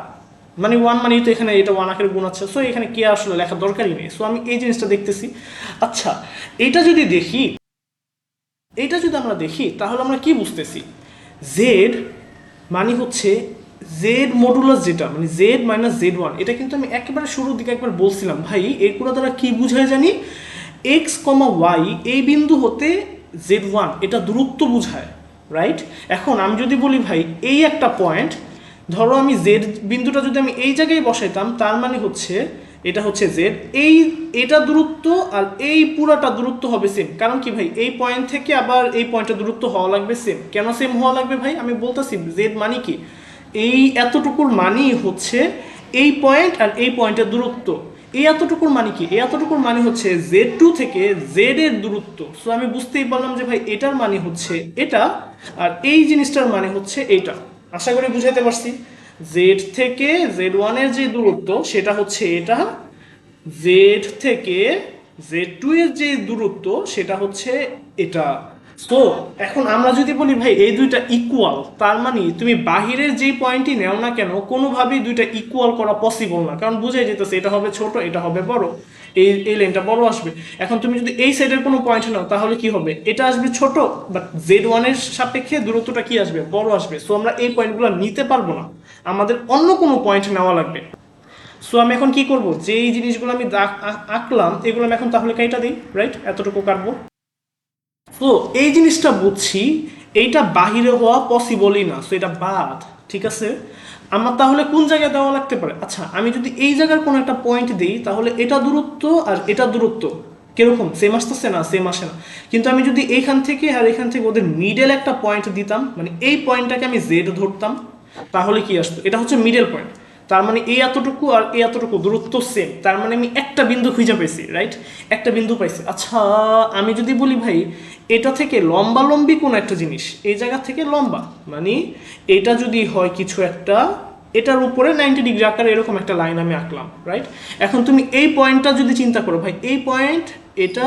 মানে 1 মানে তো এখানে এটা 1 আকারে গুণ আছে, সো এখানে কে আসলে লেখার দরকারই নেই। সো আমি এই জিনিসটা দেখতেছি। আচ্ছা, এটা যদি দেখি, এটা যদি আমরা দেখি, তাহলে আমরা কি বুঝতেছি? জেড মানে হচ্ছে জেড মডুলাস, যেটা মানে জেড মাইনাস z1, এটা কিন্তু আমি একেবারে শুরুর দিকে একবার বলছিলাম ভাই, এগুলো দ্বারা কি বুঝায় জানি, এক্স কমা ওয়াই এই বিন্দু হতে z1 এটা দূরত্ব বুঝায়, রাইট? এখন আমি যদি বলি ভাই এই একটা পয়েন্ট, ধরো আমি জেড বিন্দুটা যদি আমি এই জায়গায় বসাইতাম, তার মানে হচ্ছে এটা হচ্ছে জেড, এই এটা দূরত্ব আর এই পুরাটা দূরত্ব হবে সেম। কারণ কি ভাই, এই পয়েন্ট থেকে আবার এই পয়েন্টের দূরত্ব হওয়া লাগবে সেম। কেন সেম হওয়া লাগবে ভাই? আমি বলতেছি জেড মানে কি, এই এতটুকুর মানেই হচ্ছে এই পয়েন্ট আর এই পয়েন্টের দূরত্ব। এই এতটুকুর মানে কি, এই এতটুকুর মানে হচ্ছে z2 থেকে z এর দূরত্ব। সো আমি বুঝতেই পারলাম যে ভাই এটার মানে হচ্ছে এটা, আর এই জিনিসটার মানে হচ্ছে এইটা। আশা করি বুঝাইতে পারছি। জেড থেকে z1 এর যে দূরত্ব সেটা হচ্ছে এটা, জেড থেকে z2 এর যে দূরত্ব সেটা হচ্ছে এটা। তো এখন আমরা যদি বলি ভাই এই দুইটা ইকুয়াল, তার মানে তুমি বাহিরের যেই পয়েন্টই নেও না কেন, কোনোভাবেই দুইটা ইকুয়াল করা পসিবল না, কারণ বুঝাই যেতেছে এটা হবে ছোট, এটা হবে বড়, এই লাইনটা বড় আসবে। এখন তুমি যদি এই সাইডের কোনো পয়েন্ট নাও, তাহলে কি হবে, এটা আসবে ছোট, বাট z1 এর সাপেক্ষে দূরত্বটা কি আসবে, বড় আসবে। সো আমরা এই পয়েন্টগুলো নিতে পারবো না, আমাদের অন্য কোনো পয়েন্ট নেওয়া লাগবে। সো আমি এখন কি করব, যে এই জিনিসগুলো আমি আঁকলাম এগুলো আমি এখন তাহলে কাইটা দিই, রাইট? এতটুকু কাটবো। তো এই জিনিসটা বুঝছি, এইটা বাহিরে হওয়া পসিবলই না, সো এটা বাদ, ঠিক আছে। আমার তাহলে কোন জায়গায় দেওয়া লাগতে পারে? আচ্ছা, আমি যদি এই জায়গার কোনো একটা পয়েন্ট দিই, তাহলে এটা দূরত্ব আর এটা দূরত্ব কিরকম, সেম আসতেছে না? সেম আসে না। কিন্তু আমি যদি এইখান থেকে আর এখান থেকে ওদের মিডল একটা পয়েন্ট দিতাম, মানে এই পয়েন্টটাকে আমি জেড ধরতাম, তাহলে কি আসতো, এটা হচ্ছে মিডল পয়েন্ট। তার মানে এই এতটুকু আর এই এতটুকু দূরত্ব সেম, তার মানে আমি একটা বিন্দু খুঁজে পাইছি, রাইট? একটা বিন্দু পাইছি। আচ্ছা, আমি যদি বলি ভাই এটা থেকে লম্বা লম্বি কোন একটা জিনিস, এই জায়গা থেকে লম্বা, মানে এটা যদি হয় কিছু একটা, এটার উপরে 90 ডিগ্রি আকারে এরকম একটা লাইন আমি আঁকলাম, রাইট? এখন তুমি এই পয়েন্টটা যদি চিন্তা করো ভাই, এই পয়েন্ট, এটা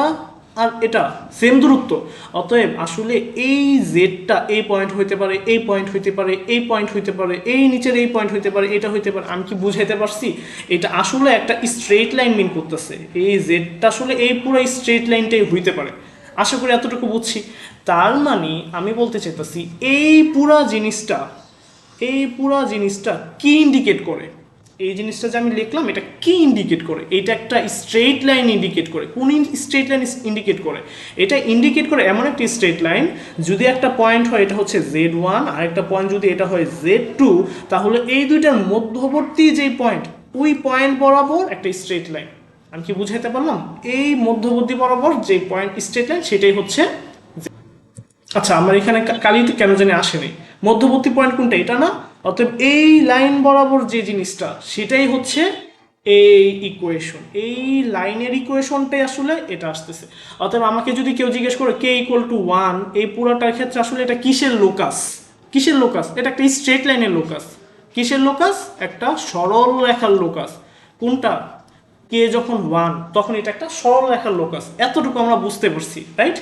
আর এটা সেম দূরত্ব, অতএব আসলে এই জেডটা এই পয়েন্ট হইতে পারে, এই পয়েন্ট হইতে পারে, এই পয়েন্ট হইতে পারে, এই নিচের এই পয়েন্ট হইতে পারে, এটা হইতে পারে। আমি কি বুঝাইতে পারছি? এটা আসলে একটা স্ট্রেট লাইন মিন করতেছে, এই জেডটা আসলে এই পুরো স্ট্রেট লাইনটাই হইতে পারে। আশা করি এতটুকু বুঝছি। তার মানে আমি বলতে চাইতেছি এই পুরা জিনিসটা কি ইন্ডিকেট করে, এই জিনিসটা যে আমি লিখলাম এটা কি ইন্ডিকেট করে, এটা একটা স্ট্রেট লাইন ইন্ডিকেট করে। কোন স্ট্রেট লাইন ইন্ডিকেট করে? এটা ইন্ডিকেট করে এমন একটা স্ট্রেট লাইন, যদি একটা পয়েন্ট হয় এটা হচ্ছে z1 আর একটা পয়েন্ট যদি এটা হয় z2, তাহলে এই দুইটার মধ্যবর্তী যে পয়েন্ট, ওই পয়েন্ট বরাবর একটা স্ট্রেট লাইন। আমি কি বুঝাইতে পারলাম? এই মধ্যবর্তী বরাবর যে পয়েন্ট স্ট্রেট লাইন সেটাই হচ্ছে। আচ্ছা, আমার এখানে কালিতে কেন জানি আসেনি, মধ্যবর্তী পয়েন্ট কোনটা, এটা না? অতএব এই লাইন বরাবর যে জিনিসটা সেটাই হচ্ছে এই ইকুয়েশন, এই লাইনের ইকুয়েশনটাই আসলে এটা আসতেছে। অতএব আমাকে যদি কেউ জিজ্ঞেস করে কে ইকুয়াল টু 1, এই পুরোটার ক্ষেত্রে আসলে এটা কিসের লোকাস? কিসের লোকাস? এটা একটা স্ট্রেট লাইনের লোকাস। কিসের লোকাস? একটা সরল রেখার লোকাস। কোনটা? কে যখন 1, তখন এটা একটা সরল রেখার লোকাস। এতটুকু আমরা বুঝতে পারছি, রাইট?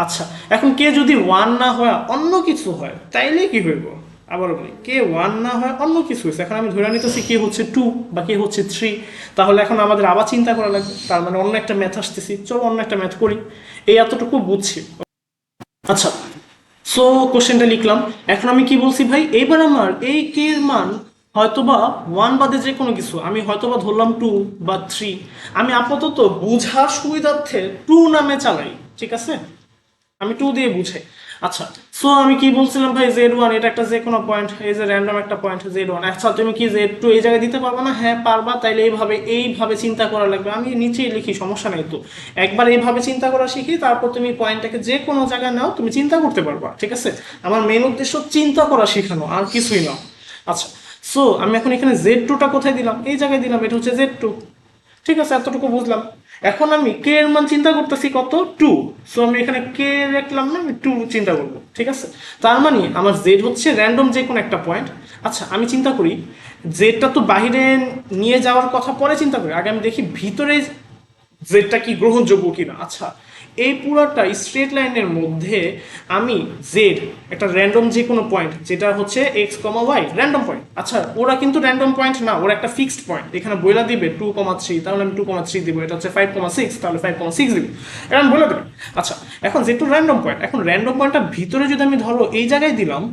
আচ্ছা, এখন কে যদি 1 না হয় অন্য কিছু হয়, তাইলে কি হইব? আবার বলি, কে 1 না হয় অন্য কিছু হয়েছে, এখন আমি ধরে নিতেছি কে হচ্ছে 2 বা কে হচ্ছে 3, তাহলে এখন আমাদের আবার চিন্তা করা লাগবে, তার মানে অন্য একটা ম্যাথ আসতেছি, চলো অন্য একটা ম্যাথ করি। এই এতটুকু বুঝছি। আচ্ছা, সো কোশ্চেনটা লিখলাম। এখন আমি কি বলছি ভাই, এইবার আমার এই কে এর মান হয়তোবা 1 বাদে যে কোনো কিছু, আমি হয়তোবা ধরলাম 2 বা 3, আমি আপাতত বুঝার সুবিধার্থে 2 নামে চালাই, ঠিক আছে? আমি 2 দিয়ে বুঝাই। আচ্ছা, সো আমি কি বলছিলাম ভাই, Z1 এটা একটা যে কোনো পয়েন্ট, এই যে র্যান্ডম একটা পয়েন্ট Z1। আচ্ছা তুমি কি Z2 এই জায়গায় দিতে পারবা না? হ্যাঁ পারবা, তাইলে এইভাবে চিন্তা করা লাগবে। আমি নিচেই লিখি, সমস্যা নেই তো। একবার এইভাবে চিন্তা করা শিখি, তারপর তুমি পয়েন্টটাকে যে কোনো জায়গায় নাও, তুমি চিন্তা করতে পারবা, ঠিক আছে? আমার মেন উদ্দেশ্য চিন্তা করা শেখানো, আর কিছুই না। আচ্ছা, সো আমি এখন এখানে Z2টা কোথায় দিলাম? এই জায়গায় দিলাম, এটা হচ্ছে Z2। ঠিক আছে, এতটুকু বুঝলাম। এখন আমি কে এর মান চিন্তা করতেছি কত? 2। সো আমি এখানে কে রাখলাম না, আমি 2 চিন্তা করবো, ঠিক আছে? তার মানে আমার জেড হচ্ছে র্যান্ডম যে কোনো একটা পয়েন্ট। আচ্ছা আমি চিন্তা করি, জেডটা তো বাইরে নিয়ে যাওয়ার কথা পরে চিন্তা করি, আগে আমি দেখি ভিতরে জেডটা কি গ্রহণযোগ্য কিনা। আচ্ছা, এই পুরোটা স্ট্রেট লাইনের মধ্যে আমি জেড একটা র্যান্ডম যে কোনো পয়েন্ট, যেটা হচ্ছে এক্স কমা ওয়াই র্যান্ডম পয়েন্ট। আচ্ছা ওরা কিন্তু র্যান্ডম পয়েন্ট না, ওরা একটা ফিক্সড পয়েন্ট। এখানে বইলা দিবে 2,3, তাহলে আমি 2,3 দিব। এটা হচ্ছে 5,6, তাহলে 5,6 দিব। এটা আমি বলে দেবে। আচ্ছা এখন যেহেতু র্যান্ডম পয়েন্ট, এখন র্যান্ডম পয়েন্টটা ভিতরে যদি আমি ধরো এই জায়গায় দিলাম,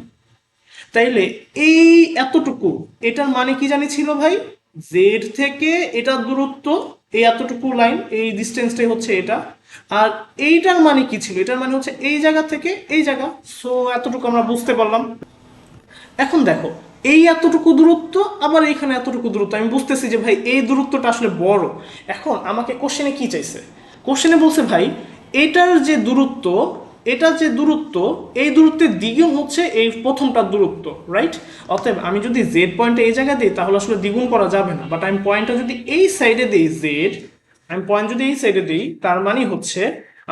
তাইলে এই এতটুকু, এটার মানে কি জানি ছিল ভাই? জেড থেকে এটার দূরত্ব, এই এতটুকু লাইন, এই ডিস্টেন্সটাই হচ্ছে এটা। আর এইটার মানে কি ছিল? এটার মানে হচ্ছে এই জায়গা থেকে এই জায়গা। সো এতটুকু আমরা বুঝতে পারলাম। এখন দেখো, এই এতটুকু দূরত্ব আবার এইখানে এতটুকু দূরত্ব, আমি বুঝতেছি যে ভাই এই দূরত্বটা আসলে বড়। এখন আমাকে কোশ্চেনে কি চাইছে? কোশ্চেনে বলছে ভাই এটার যে দূরত্ব, এটা যে দূরত্ব, এই দূরত্বের দ্বিগুণ হচ্ছে এই প্রথমটার দূরত্ব, রাইট? অতএব আমি যদি জেড পয়েন্টে এই জায়গায় দিই, তাহলে আসলে দ্বিগুণ করা যাবে না। বাট আমি পয়েন্টটা যদি এই সাইডে দিই, জেড আমি পয়েন্ট যদি এই সাইডে দিই, তার মানে হচ্ছে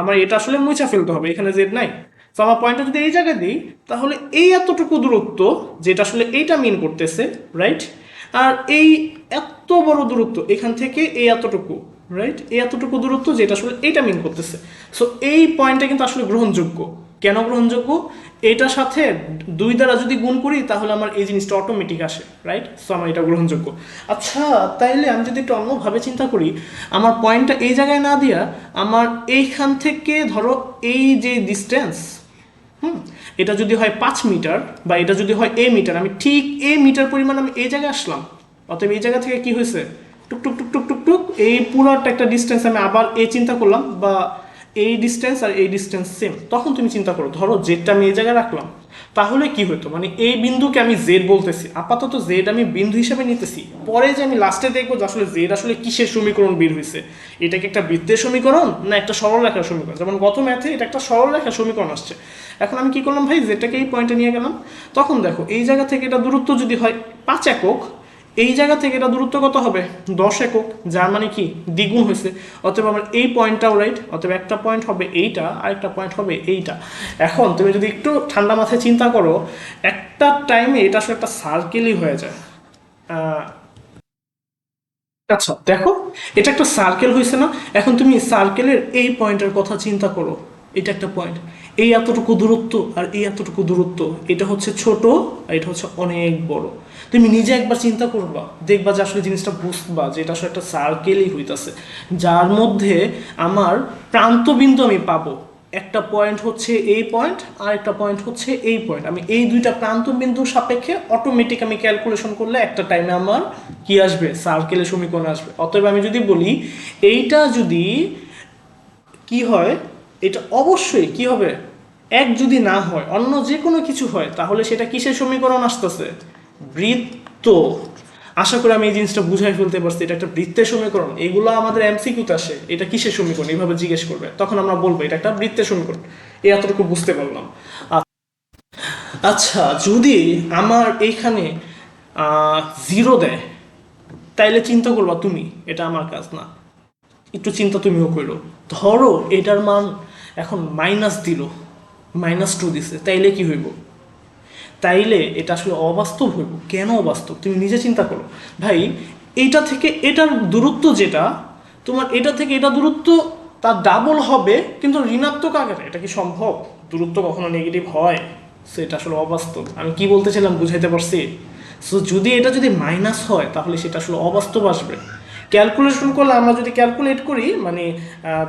আমার এটা আসলে মুছা ফেলতে হবে, এখানে জেড নাই। তো আমার পয়েন্টটা যদি এই জায়গায় দিই, তাহলে এই এতটুকু দূরত্ব, যেটা আসলে এইটা মিন করতেছে, রাইট? আর এই এত বড় দূরত্ব এখান থেকে এই এতটুকু, রাইট? এই এতটুকু দূরত্ব যেটা আসলে এইটা মিন করতেছে। সো এই পয়েন্টটা কিন্তু আসলে গ্রহণযোগ্য। কেন গ্রহণযোগ্য? এটার সাথে 2 দ্বারা যদি গুণ করি, তাহলে আমার এই জিনিসটা অটোমেটিক আসে, রাইট? সো আমার এটা গ্রহণযোগ্য। আচ্ছা তাইলে আমি যদি একটু অন্যভাবে চিন্তা করি, আমার পয়েন্টটা এই জায়গায় না দিয়া আমার এইখান থেকে ধরো এই যে ডিস্টেন্স, এটা যদি হয় 5 মিটার, বা এটা যদি হয় মিটার, আমি ঠিক মিটার পরিমাণ আমি এই জায়গায় আসলাম। অতএব এই জায়গা থেকে কি হয়েছে? টুক টুক টুক টুক টুক টুক, এই পুরোটা একটা ডিস্টেন্স আমি আবার চিন্তা করলাম, বা এই ডিস্টেন্স আর এই ডিস্টেন্স সেম। তখন তুমি চিন্তা করো, ধরো জেডটা আমি এই জায়গায় রাখলাম, তাহলে কি হতো? মানে এই বিন্দুকে আমি জেড বলতেছি, আপাতত জেড আমি বিন্দু হিসেবে নিতেছি। পরে যে আমি লাস্টে দেখবো যে আসলে জেড আসলে কিসের সমীকরণ বের হয়েছে, এটা কি একটা বৃত্তের সমীকরণ না একটা সরলরেখার সমীকরণ? যেমন গত ম্যাথে এটা একটা সরলরেখার সমীকরণ আসছে। এখন আমি কি করলাম ভাই, জেডটাকে এই পয়েন্টে নিয়ে গেলাম। তখন দেখো এই জায়গা থেকে এটা দূরত্ব যদি হয় 5 একক, এই জায়গা থেকে এটা দূরত্ব কত হবে? 10 একক, যার মানে কি দ্বিগুণ হয়েছে। অতএব আমার এই পয়েন্টটাও রাইট। অতএব একটা পয়েন্ট হবে এইটা, আর একটা পয়েন্ট হবে এইটা। এখন তুমি যদি একটু ঠান্ডা মাথায় চিন্তা করো, একটা টাইমে এটা আসলে একটা সার্কেলই হয়ে যায়। আচ্ছা দেখো, এটা একটা সার্কেল হয়েছে না? এখন তুমি সার্কেলের এই পয়েন্টের কথা চিন্তা করো, এটা একটা পয়েন্ট, এই এতটুকু দূরত্ব আর এই এতটুকু দূরত্ব, এটা হচ্ছে ছোট আর এটা হচ্ছে অনেক বড়। তুমি নিজে একবার চিন্তা করবা, দেখবা যে আসলে জিনিসটা বুঝবা যে এটা আসলে একটা সার্কেলই হইতাছে, যার মধ্যে আমার প্রান্তবিন্দু আমি পাবো। একটা পয়েন্ট হচ্ছে এই পয়েন্ট, আর একটা পয়েন্ট হচ্ছে এই পয়েন্ট। আমি এই দুইটা প্রান্ত বিন্দুর সাপেক্ষে অটোমেটিক আমি ক্যালকুলেশন করলে একটা টাইমে আমার কি আসবে? সার্কেলের সমীকরণ আসবে। অতএব আমি যদি বলি এইটা যদি কি হয়, এটা অবশ্যই কি হবে? এক যদি না হয়, অন্য যে কোনো কিছু হয়, তাহলে সেটা কিসের সমীকরণ আসতেছে? বৃত্ত। আশা করি আমি এই জিনিসটা বুঝাই ফেলতে পারছি, এটা একটা বৃত্তের সমীকরণ। এগুলো আমাদের এমসিকিউতে আসে, এটা কিসের সমীকরণ এইভাবে জিজ্ঞেস করবে, তখন আমরা বলবো এটা একটা বৃত্তের সমীকরণ। এই এতটুকু বুঝতে পারলাম। আচ্ছা যদি আমার এইখানে 0 দেয়, তাইলে চিন্তা করবা তুমি, এটা আমার কাজ না, একটু চিন্তা তুমিও করো। ধরো এটার মান এখন মাইনাস দিল, -2 দিছে, তাইলে কি হইব? তাইলে এটা আসলে অবাস্তব হইব। কেন অবাস্তব তুমি নিজে চিন্তা করো ভাই। এইটা থেকে এটার দূরত্ব যেটা, তোমার এটা থেকে এটা দূরত্ব তার ডাবল হবে, কিন্তু ঋণাত্মক আকারে। এটা কি সম্ভব? দূরত্ব কখনো নেগেটিভ হয়? সো এটা আসলে অবাস্তব। আমি কি বলতেছিলাম বুঝাইতে পারছি? সো যদি এটা যদি মাইনাস হয়, তাহলে সেটা আসলে অবাস্তব আসবে। ক্যালকুলেশন করলে, আমরা যদি ক্যালকুলেট করি, মানে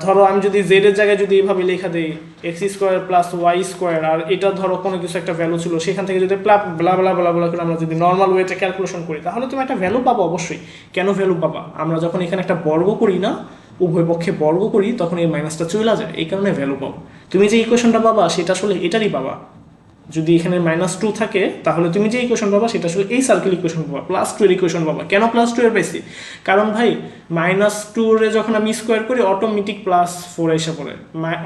ধরো আমি যদি জেড এর জায়গায় যদি এইভাবে লেখা দিই x² + y², আর এটা ধরো কোনো কিছু একটা ভ্যালু ছিল, সেখান থেকে যদি ব্লা ব্লা ব্লা ব্লা করে আমরা যদি নর্মাল ওয়েতে ক্যালকুলেশন করি, তাহলে তুমি একটা ভ্যালু পাবো অবশ্যই। কেন ভ্যালু পাবা? আমরা যখন এখানে একটা বর্গ করি না, উভয় পক্ষে বর্গ করি, তখন এই মাইনাসটা চলে যায়, এই কারণে ভ্যালু পাবো। তুমি যে ইকুয়েশনটা পাবা সেটা আসলে এটারই পাবা। যদি এখানে -2 থাকে তাহলে তুমি যে ইকুয়েশন পাবা সেটা আসলে এই সার্কেল ইকুয়েশন পাবা, +2 এর ইকুয়েশন পাবা। কেন +2 এর পাইছি? কারণ ভাই -2 রে যখন আমি স্কোয়ার করি অটোমেটিক +4 এসে পড়ে,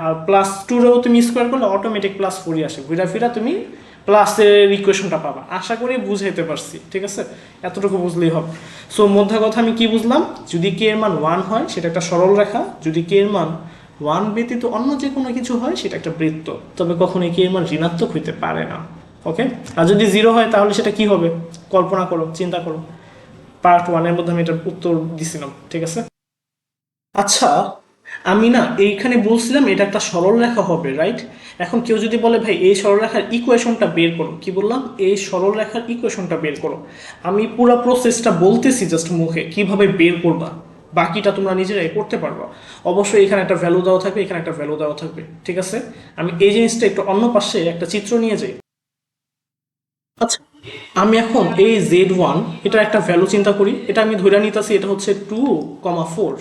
আর +2 রেও তুমি স্কোয়ার করলে অটোমেটিক +4 আসে, ঘুরা ফিরা তুমি প্লাসের ইকুয়েশনটা পাবা। আশা করি বুঝাইতে পারছি, ঠিক আছে? এতটুকু বুঝলেই হবে। সো মধ্যে কথা আমি কি বুঝলাম, যদি কে এর মান 1 হয় সেটা একটা সরল রেখা, যদি কে এর মান 1 ব্যতীত অন্য যে কোনো কিছু হয় সেটা একটা বৃত্ত, তবে কখনো কে এর মান ঋণাত্মক হইতে পারে না। ওকে, আর যদি 0 হয় তাহলে সেটা কি হবে? কল্পনা করো, চিন্তা করো। পার্ট 1 এর মধ্যে আমি এটার উত্তর দিছিলাম, ঠিক আছে? আচ্ছা, আমি না এইখানে বলছিলাম এটা একটা সরল রেখা হবে, রাইট? এখন কেউ যদি বলে ভাই এই সরল রেখার ইকুয়েশনটা বের করো, কি বললাম? এই সরল রেখার ইকুয়েশনটা বের করো। আমি পুরো প্রসেসটা বলতেছি জাস্ট মুখে, কিভাবে বের করবা, বাকিটা তোমরা নিজেরাই করতে পারবা। অবশ্যই এখানে একটা ভ্যালু দেওয়া থাকবে, এখানে একটা ভ্যালু দেওয়া থাকবে, ঠিক আছে? আমি এই জিনিসটা একটু অন্য পাশে একটা চিত্র নিয়ে যাই। আচ্ছা, আমি এখন এই Z1 এটা একটা ভ্যালু চিন্তা করি, এটা আমি ধরে নিতেছি এটা হচ্ছে 2,4,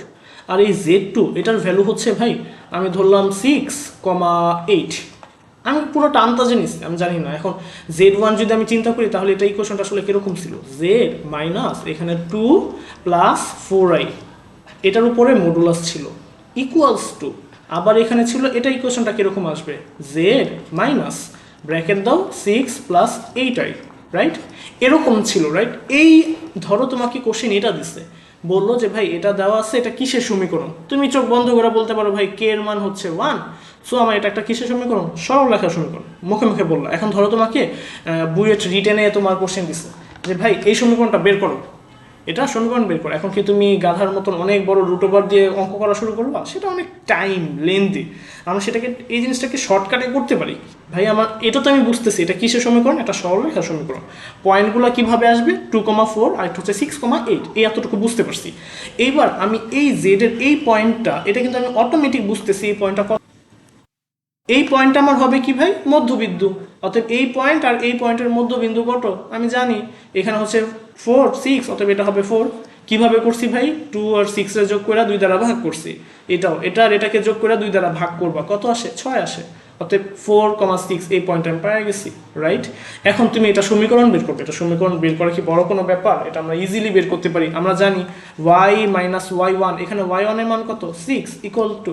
আর এই Z2 এটার ভ্যালু হচ্ছে ভাই আমি ধরলাম 6,8। আমি পুরো টানতা জিনিস আমি জানি না। এখন Z1 যদি আমি চিন্তা করি তাহলে এটা ইকুয়েশনটা আসলে কিরকম ছিল? Z মাইনাস এখানে 2 প্লাস 4i, এটার উপরে মডুলাস ছিল, ইকুয়ালস টু, আবার এখানে ছিল এটা ইকুয়েশনটা কিরকম আসবে? Z মাইনাস ব্র্যাকেট দাও 6 প্লাস 8i, রাইট? এরকম ছিল, রাইট? এই ধরো তোমাকে কোশ্চেন এটা দিচ্ছে, বললো যে ভাই এটা দেওয়া আছে, এটা কিসের সমীকরণ? তুমি চোখ বন্ধ করে বলতে পারো ভাই কে এর মান হচ্ছে 1, সো আমার এটা একটা কিসের সমীকরণ? সরল রেখার সমীকরণ। মুখে মুখে বললো। এখন ধরো তোমাকে বুয়েট রিটেনে তোমার কোশ্চেন দিচ্ছে যে ভাই এই সমীকরণটা বের করো, এটা সমীকরণ বের করো। এখন কি তুমি গাধার মতন অনেক বড় রুট ওভার দিয়ে অঙ্ক করা শুরু করবা? সেটা অনেক টাইম লেন্দি। আমরা সেটাকে এই জিনিসটাকে শর্টকাটে করতে পারি। ভাই আমার এটা তো আমি বুঝতেছি এটা কিসের সমীকরণ, এটা সরলরেখার সমীকরণ। পয়েন্টগুলো কিভাবে আসবে? 2,4 আর একটা হচ্ছে 6,8, এই এতটুকু বুঝতে পারছি। এইবার আমি এই জেড এর এই পয়েন্টটা, এটা কিন্তু আমি অটোমেটিক বুঝতেছি এই পয়েন্টটা, এই পয়েন্ট আমার হবে কি ভাই? মধ্যবিন্দু। অতএব এই পয়েন্ট আর এই পয়েন্টের মধ্যবিন্দু কত আমি জানি, এখানে হচ্ছে 4 6, অতএব এটা হবে 4। কিভাবে করছি ভাই? 2 আর 6 এর যোগ করে 2 দ্বারা ভাগ করছি, এটাও এটা আর এটাকে যোগ করে 2 দ্বারা ভাগ করবা, কত আসে? 6 আসে। অতএব 4,6 এই পয়েন্ট আমি পেয়ে গেছি, রাইট? এখন তুমি এটা সমীকরণ বের করবে। এটা সমীকরণ বের করা কি বড় কোনো ব্যাপার? এটা আমরা ইজিলি বের করতে পারি। আমরা জানি y মাইনাস y1, এখানে y1 এর মান কত? 6 ইকুয়াল টু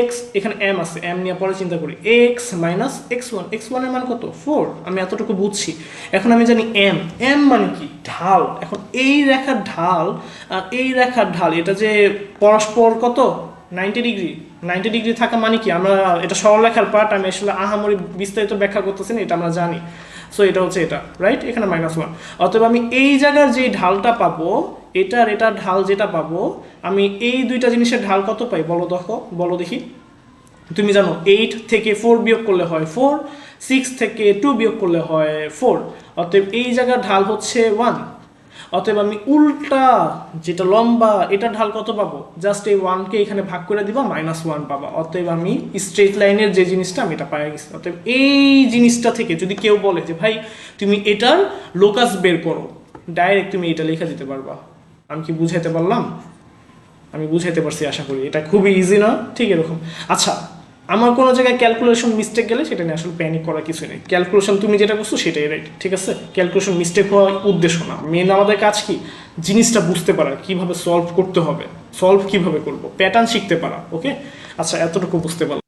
x, এখানে m আছে, m নিয়ে পরে চিন্তা করি, x মাইনাস x1, x1 এর মান কত? 4। আমি এতটুকু বুঝছি। এখন আমি জানি m, m মানে কি? ঢাল। এখন এই রেখার ঢাল আর এই রেখার ঢাল এটা যে পরস্পর কত? 90 ডিগ্রি। 90 ডিগ্রি থাকা মানে কি? আমরা এটা সরলরেখার পার্ট, আমি আসলে আহামরি বিস্তারিত ব্যাখ্যা করতেছি না, এটা আমরা জানি। সো এটা হচ্ছে এটা, রাইট? এখানে -1। অতএব আমি এই জায়গার যে ঢালটা পাবো, এটার এটার ঢাল যেটা পাবো, আমি এই দুইটা জিনিসের ঢাল কত পাই বলো দেখো, বলো দেখি। তুমি জানো 8 থেকে 4 বিয়োগ করলে হয় 4, 6 থেকে 2 বিয়োগ করলে হয় 4, অতএব এই জায়গার ঢাল হচ্ছে 1। অতএব আমি উল্টা যেটা লম্বা এটা ঢাল কত পাবো? জাস্ট এই 1কে এখানে ভাগ করে দিবা, -1 পাবা। অতএব আমি স্ট্রেট লাইনের যে জিনিসটা আমি এটা পাই গেছি। অতএব এই জিনিসটা থেকে যদি কেউ বলে যে ভাই তুমি এটার লোকাস বের করো, ডাইরেক্ট তুমি এটা লেখা দিতে পারবা। আমি কি বুঝাইতে পারলাম? আমি বুঝাইতে পারছি আশা করি। এটা খুবই ইজি না? ঠিক এরকম। আচ্ছা, আমার কোনো জায়গায় ক্যালকুলেশন মিস্টেক গেলে সেটা নিয়ে আসলে প্যানিক করার কিছু নেই। ক্যালকুলেশন তুমি যেটা করছো সেটাই রাইট, ঠিক আছে? ক্যালকুলেশন মিস্টেক হওয়া উদ্দেশ্য না। মেন আমাদের কাজ কি? জিনিসটা বুঝতে পারা, কিভাবে সলভ করতে হবে, সলভ কিভাবে করবো, প্যাটার্ন শিখতে পারা। ওকে, আচ্ছা এতটুকু বুঝতে পারলাম।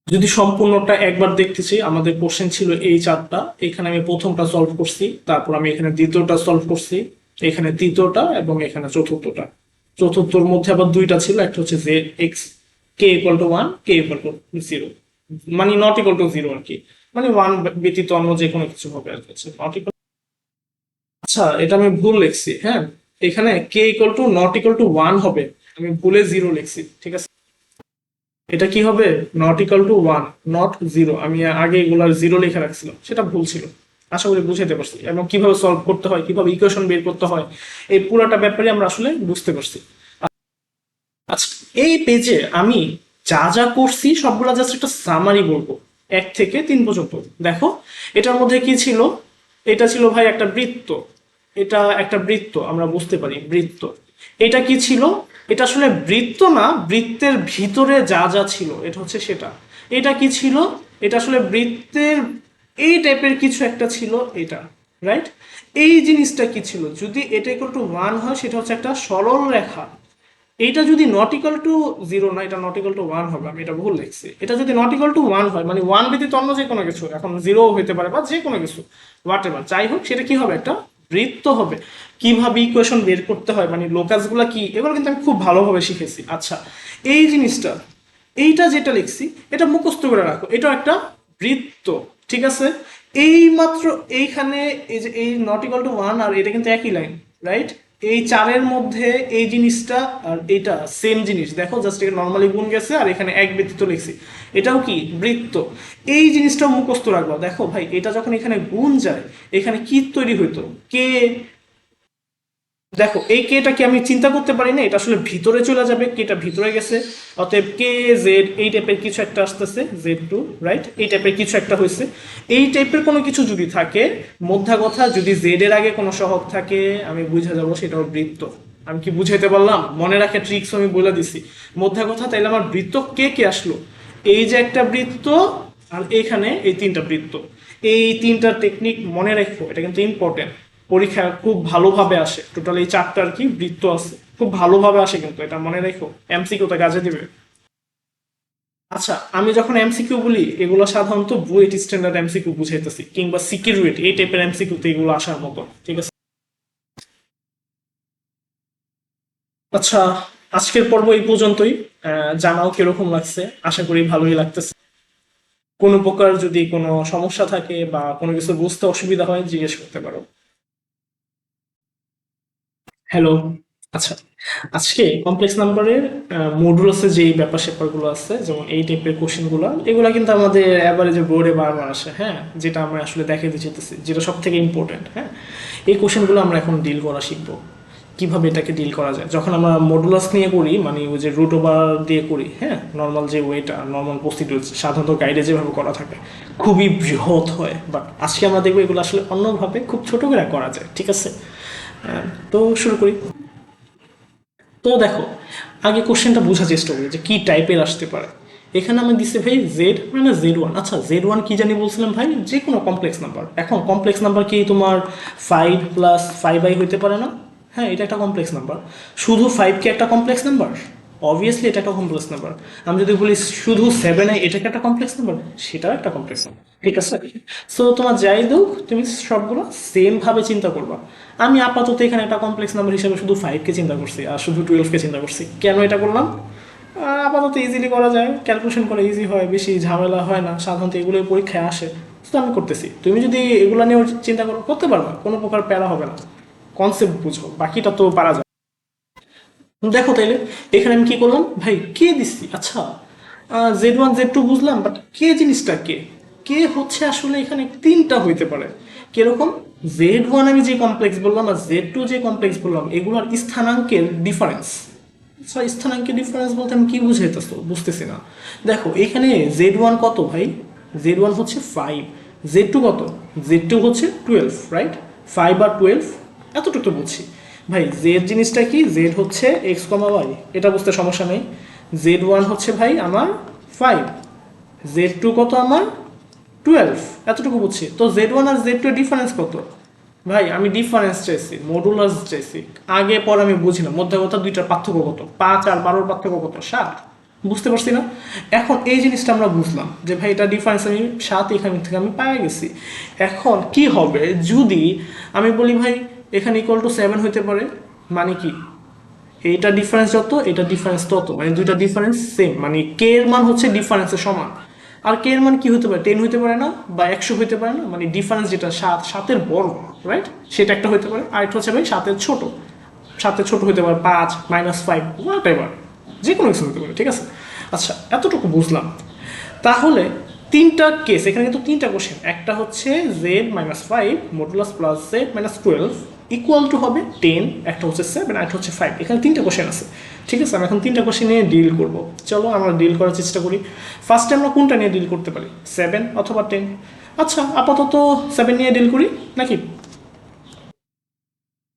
যদি সম্পূর্ণটা একবার দেখতেছি, আমাদের কোশ্চেন ছিল এই 4টা, এখানে আমি প্রথমটা সলভ করছি, তারপর আমি এখানে দ্বিতীয়টা সলভ করছি, এখানে তৃতীয়টা এবং এখানে চতুর্থটা। চতুর্থর মধ্যে আবার দুইটা ছিল, একটা হচ্ছে যে x K equal to 1, K equal two 0, মানে নট ইকুয়াল টু 0 আর কি, মানে 1 ব্যতীত অন্য যে কোনো কিছু হবে আর কি, নট ইকুয়াল। আচ্ছা, এটা আমি ভুল লিখছি, হ্যাঁ, এখানে k equal to not equal to 1 হবে, আমি ভুলে 0 লিখছি, ঠিক আছে? এটা কি হবে? Not equal to 1, not 0। আমি আগে এগুলার 0 লিখে রাখছিলাম, সেটা ভুল ছিল। আশা করি বুঝাতে পারছি, এবং কিভাবে সলভ করতে হয়, কিভাবে ইকুয়েশন বের করতে হয়, এই পুরোটা ব্যাপারে আমরা আসলে বুঝতে পারছি। আচ্ছা, এই পেজে আমি যা যা করছি সবগুলা জাস্ট একটা সামারি বলবো, 1 থেকে 3 পর্যন্ত। দেখো এটার মধ্যে কি ছিল? এটা ছিল ভাই একটা বৃত্ত, এটা একটা বৃত্ত, আমরা বুঝতে পারি বৃত্ত। এটা কি ছিল? এটা আসলে বৃত্ত না, বৃত্তের ভিতরে যা যা ছিল এটা হচ্ছে সেটা। এটা কি ছিল? এটা আসলে বৃত্তের এই টাইপের কিছু একটা ছিল এটা, রাইট? এই জিনিসটা কি ছিল, যদি এটা ইকুয়াল টু 1 হয় সেটা হচ্ছে একটা সরল রেখা। এইটা যদি নট ইকুয়াল টু 0 না, এটা নট ইকুয়াল টু 1 হবে, আমি এটা ভুল লিখছি। এটা যদি নট ইকুয়াল টু 1 হয় মানে 1 ব্যতীত অন্য যে কোনো কিছু, এখন 0 হইতে পারে বা যে কোনো কিছু, হোয়াট এভার যাই হোক, সেটা কি হবে, একটা বৃত্ত হবে। কিভাবে ইকুয়েশন বের করতে হয় মানে লোকাসগুলো কি, এগুলো কিন্তু আমি খুব ভালোভাবে শিখেছি। আচ্ছা, এই জিনিসটা, এইটা যেটা লিখছি এটা মুখস্থ করে রাখো, এটা একটা বৃত্ত, ঠিক আছে? এই মাত্র এইখানে এই যে এই নট ইকুয়াল টু 1 আর এটা কিন্তু একই লাইন, রাইট? এই চারের মধ্যে এই জিনিসটা আর এটা সেম জিনিস, দেখো জাস্ট এটা নর্মালি গুণ গেছে আর এখানে এক ব্যতীত লিখছি, এটাও কি বৃত্ত। এই জিনিসটাও মুখস্থ রাখবা। দেখো ভাই, এটা যখন এখানে গুণ যায় এখানে কি তৈরি হইতো, কে। দেখো এই কেটা কি আমি চিন্তা করতে পারি না, এটা আসলে ভিতরে চলে যাবে, কেটা ভিতরে গেছে, অতএব কে জেড এই টাইপের কিছু একটা আসতেছে, Z2, রাইট? এই টাইপের কিছু একটা হয়েছে। এই টাইপের কোনো কিছু যদি থাকে, মধ্যা কথা যদি জেড এর আগে কোনো সহগ থাকে, আমি বুঝে যাবো সেটাও বৃত্ত। আমি কি বুঝাইতে পারলাম? মনে রাখে ট্রিক্স আমি বলে দিছি। মধ্যা কথা, তাইলে আমার বৃত্ত কে কে আসলো, এই যে একটা বৃত্ত আর এখানে এই তিনটা বৃত্ত। এই তিনটা টেকনিক মনে রাখো, এটা কিন্তু ইম্পর্টেন্ট, পরীক্ষা খুব ভালোভাবে আসে। টোটাল এই চারটা আর কি বৃত্ত আছে, খুব ভালোভাবে আসে, কিন্তু এটা মনে রেখো, এমসিকিউতে কাজে দিবে। আচ্ছা, আমি যখন এমসিকিউ বলি এগুলো সাধারণত বুয়েট স্ট্যান্ডার্ড এমসিকিউ বুঝাইতেছি, কিংবা সিকিউরিটি এই টাইপের এমসিকিউতে এগুলো আসার মতো, ঠিক আছে? আচ্ছা, আজকের পর্ব এই পর্যন্তই। জানাও কিরকম লাগছে, আশা করি ভালোই লাগতেছে। কোনো প্রকার যদি কোনো সমস্যা থাকে বা কোনো কিছু বুঝতে অসুবিধা হয় জিজ্ঞেস করতে পারো। হ্যালো। আচ্ছা, আজকে কমপ্লেক্স নাম্বারের মডুলাসের যেই ব্যাপার স্যাপারগুলো আছে, যেমন এই টাইপের কোশ্চেনগুলো, এগুলো কিন্তু আমাদের অ্যাভারেজে বোর্ডে বারবার আসে, হ্যাঁ, যেটা আমরা আসলে দেখাতে চাইতেছি, যেটা সব থেকে ইম্পর্টেন্ট। হ্যাঁ, এই কোশ্চেনগুলো আমরা এখন ডিল করা শিখবো, কিভাবে এটাকে ডিল করা যায়। যখন আমরা মডুলাস নিয়ে করি মানে ওই যে রুট ওভার দিয়ে করি, হ্যাঁ, নর্মাল যে ওয়েটা, নর্মাল প্রসিডিউর সাধারণত গাইডে যেভাবে করা থাকে খুবই বৃহৎ হয়, বাট আজকে আমরা দেখবো এগুলো আসলে অন্যভাবে খুব ছোট করে করা যায়, ঠিক আছে? তো শুরু করি। তো দেখো, আগে কোশ্চেনটা বোঝার চেষ্টা করি যে কি টাইপের আসতে পারে। এখানে আমি দিচ্ছে ভাই জেড মানে Z1। আচ্ছা, Z1 কি জানি বলছিলাম ভাই, যে কোনো কমপ্লেক্স নাম্বার। এখন কমপ্লেক্স নাম্বার কি তোমার 5 + 5i হইতে পারে না? হ্যাঁ, এটা একটা কমপ্লেক্স নাম্বার। শুধু 5 কি একটা কমপ্লেক্স নাম্বার? অবভিয়াসলি এটা একটা কমপ্লেক্স নাম্বার। আমি যদি বলি শুধু 7i, এটা কি একটা কমপ্লেক্স নাম্বার? সেটাও একটা কমপ্লেক্স নাম্বার, ঠিক আছে? সো তোমার যাই হোক, তুমি সবগুলো সেম ভাবে চিন্তা করবা। আমি আপাতত এখানে একটা কমপ্লেক্স নাম্বার হিসেবে শুধু 5কে চিন্তা করছি আর শুধু 12কে চিন্তা করছি। কেন এটা করলাম? আপাতত ইজিলি করা যায়, ক্যালকুলেশন করা ইজি হয়, বেশি ঝামেলা হয় না, সাধারণত এগুলোই পরীক্ষায় আসে। তো আমি করতেছি, তুমি যদি এগুলো নিয়েও চিন্তা করো করতে পারবা, কোনো প্রকার প্যারা হবে না। কনসেপ্ট বুঝো, বাকিটা তো পারা যায়। দেখো তাইলে এখানে আমি কি করলাম ভাই, কে দিচ্ছি। আচ্ছা, Z1 Z2 বুঝলাম, বাট কে জিনিসটা কে, কে হচ্ছে আসলে এখানে তিনটা হইতে পারে। কিরকম? Z1 আমি যে কমপ্লেক্স বললাম আর Z2 যে কমপ্লেক্স বললাম, এগুলোর স্থানাঙ্কের ডিফারেন্স। আচ্ছা, স্থানাঙ্কের ডিফারেন্স বলতে আমি কি বুঝাইতেছো বুঝতেছি না। দেখো এখানে Z1 কত ভাই, Z1 হচ্ছে 5, Z2 কত, Z2 হচ্ছে 12, রাইট? 5 আর 12 এতটুকু তো বুঝছি। ভাই জেড জিনিসটা কি, জেড হচ্ছে x, y, এটা বুঝতে সমস্যা নেই। Z1 হচ্ছে ভাই আমার 5, Z2 কত আমার 12, এতটুকু বুঝছি। তো Z1 আর Z2 এর ডিফারেন্স কত? ভাই আমি ডিফারেন্স চাইছি, মডুলাস চাইছি। আগে পর আমি বুঝি না, মধ্যে কথা দুইটার পার্থক্য কত, 5 আর 12 পার্থক্য কত, 7। বুঝতে পারছি না? এখন এই জিনিসটা আমরা বুঝলাম যে ভাই এটা ডিফারেন্স আমি 7 এখান থেকে আমি পাই গেছি। এখন কি হবে যদি আমি বলি ভাই এখানে ইকুয়াল টু 7 হইতে পারে, মানে কি এইটা ডিফারেন্স যত এটা ডিফারেন্স তত, মানে দুইটা ডিফারেন্স সেম, মানে কে এর মান হচ্ছে ডিফারেন্সের সমান। আর কে এর মান কি হতে পারে, 10 হইতে পারে না, বা 100 হইতে পারে না, মানে ডিফারেন্স যেটা 7 বড়, রাইট, সেটা একটা হইতে পারে। আর একটা হচ্ছে ভাই 7 ছোট, 7 ছোট হইতে পারে 5 -5 হোয়াট এভার, যে কোনো কিছু হতে পারে, ঠিক আছে? আচ্ছা, এতটুকু বুঝলাম। তাহলে তিনটা কেস এখানে কিন্তু তিনটা কোশ্চেন, একটা হচ্ছে Z-5 modulus plus Z-12 equal to হবে 10, একটা হচ্ছে 7 আর একটা হচ্ছে 5। এখানে তিনটা কোশ্চেন আছে, ঠিক আছে? আমি এখন তিনটা কোশ্চেন নিয়ে ডিল করব। চলো আমরা ডিল করার চেষ্টা করি। ফার্স্টে আমরা কোনটা নিয়ে ডিল করতে পারি, 7 অথবা 10? আচ্ছা, আপাতত 7 নিয়ে ডিল করি নাকি?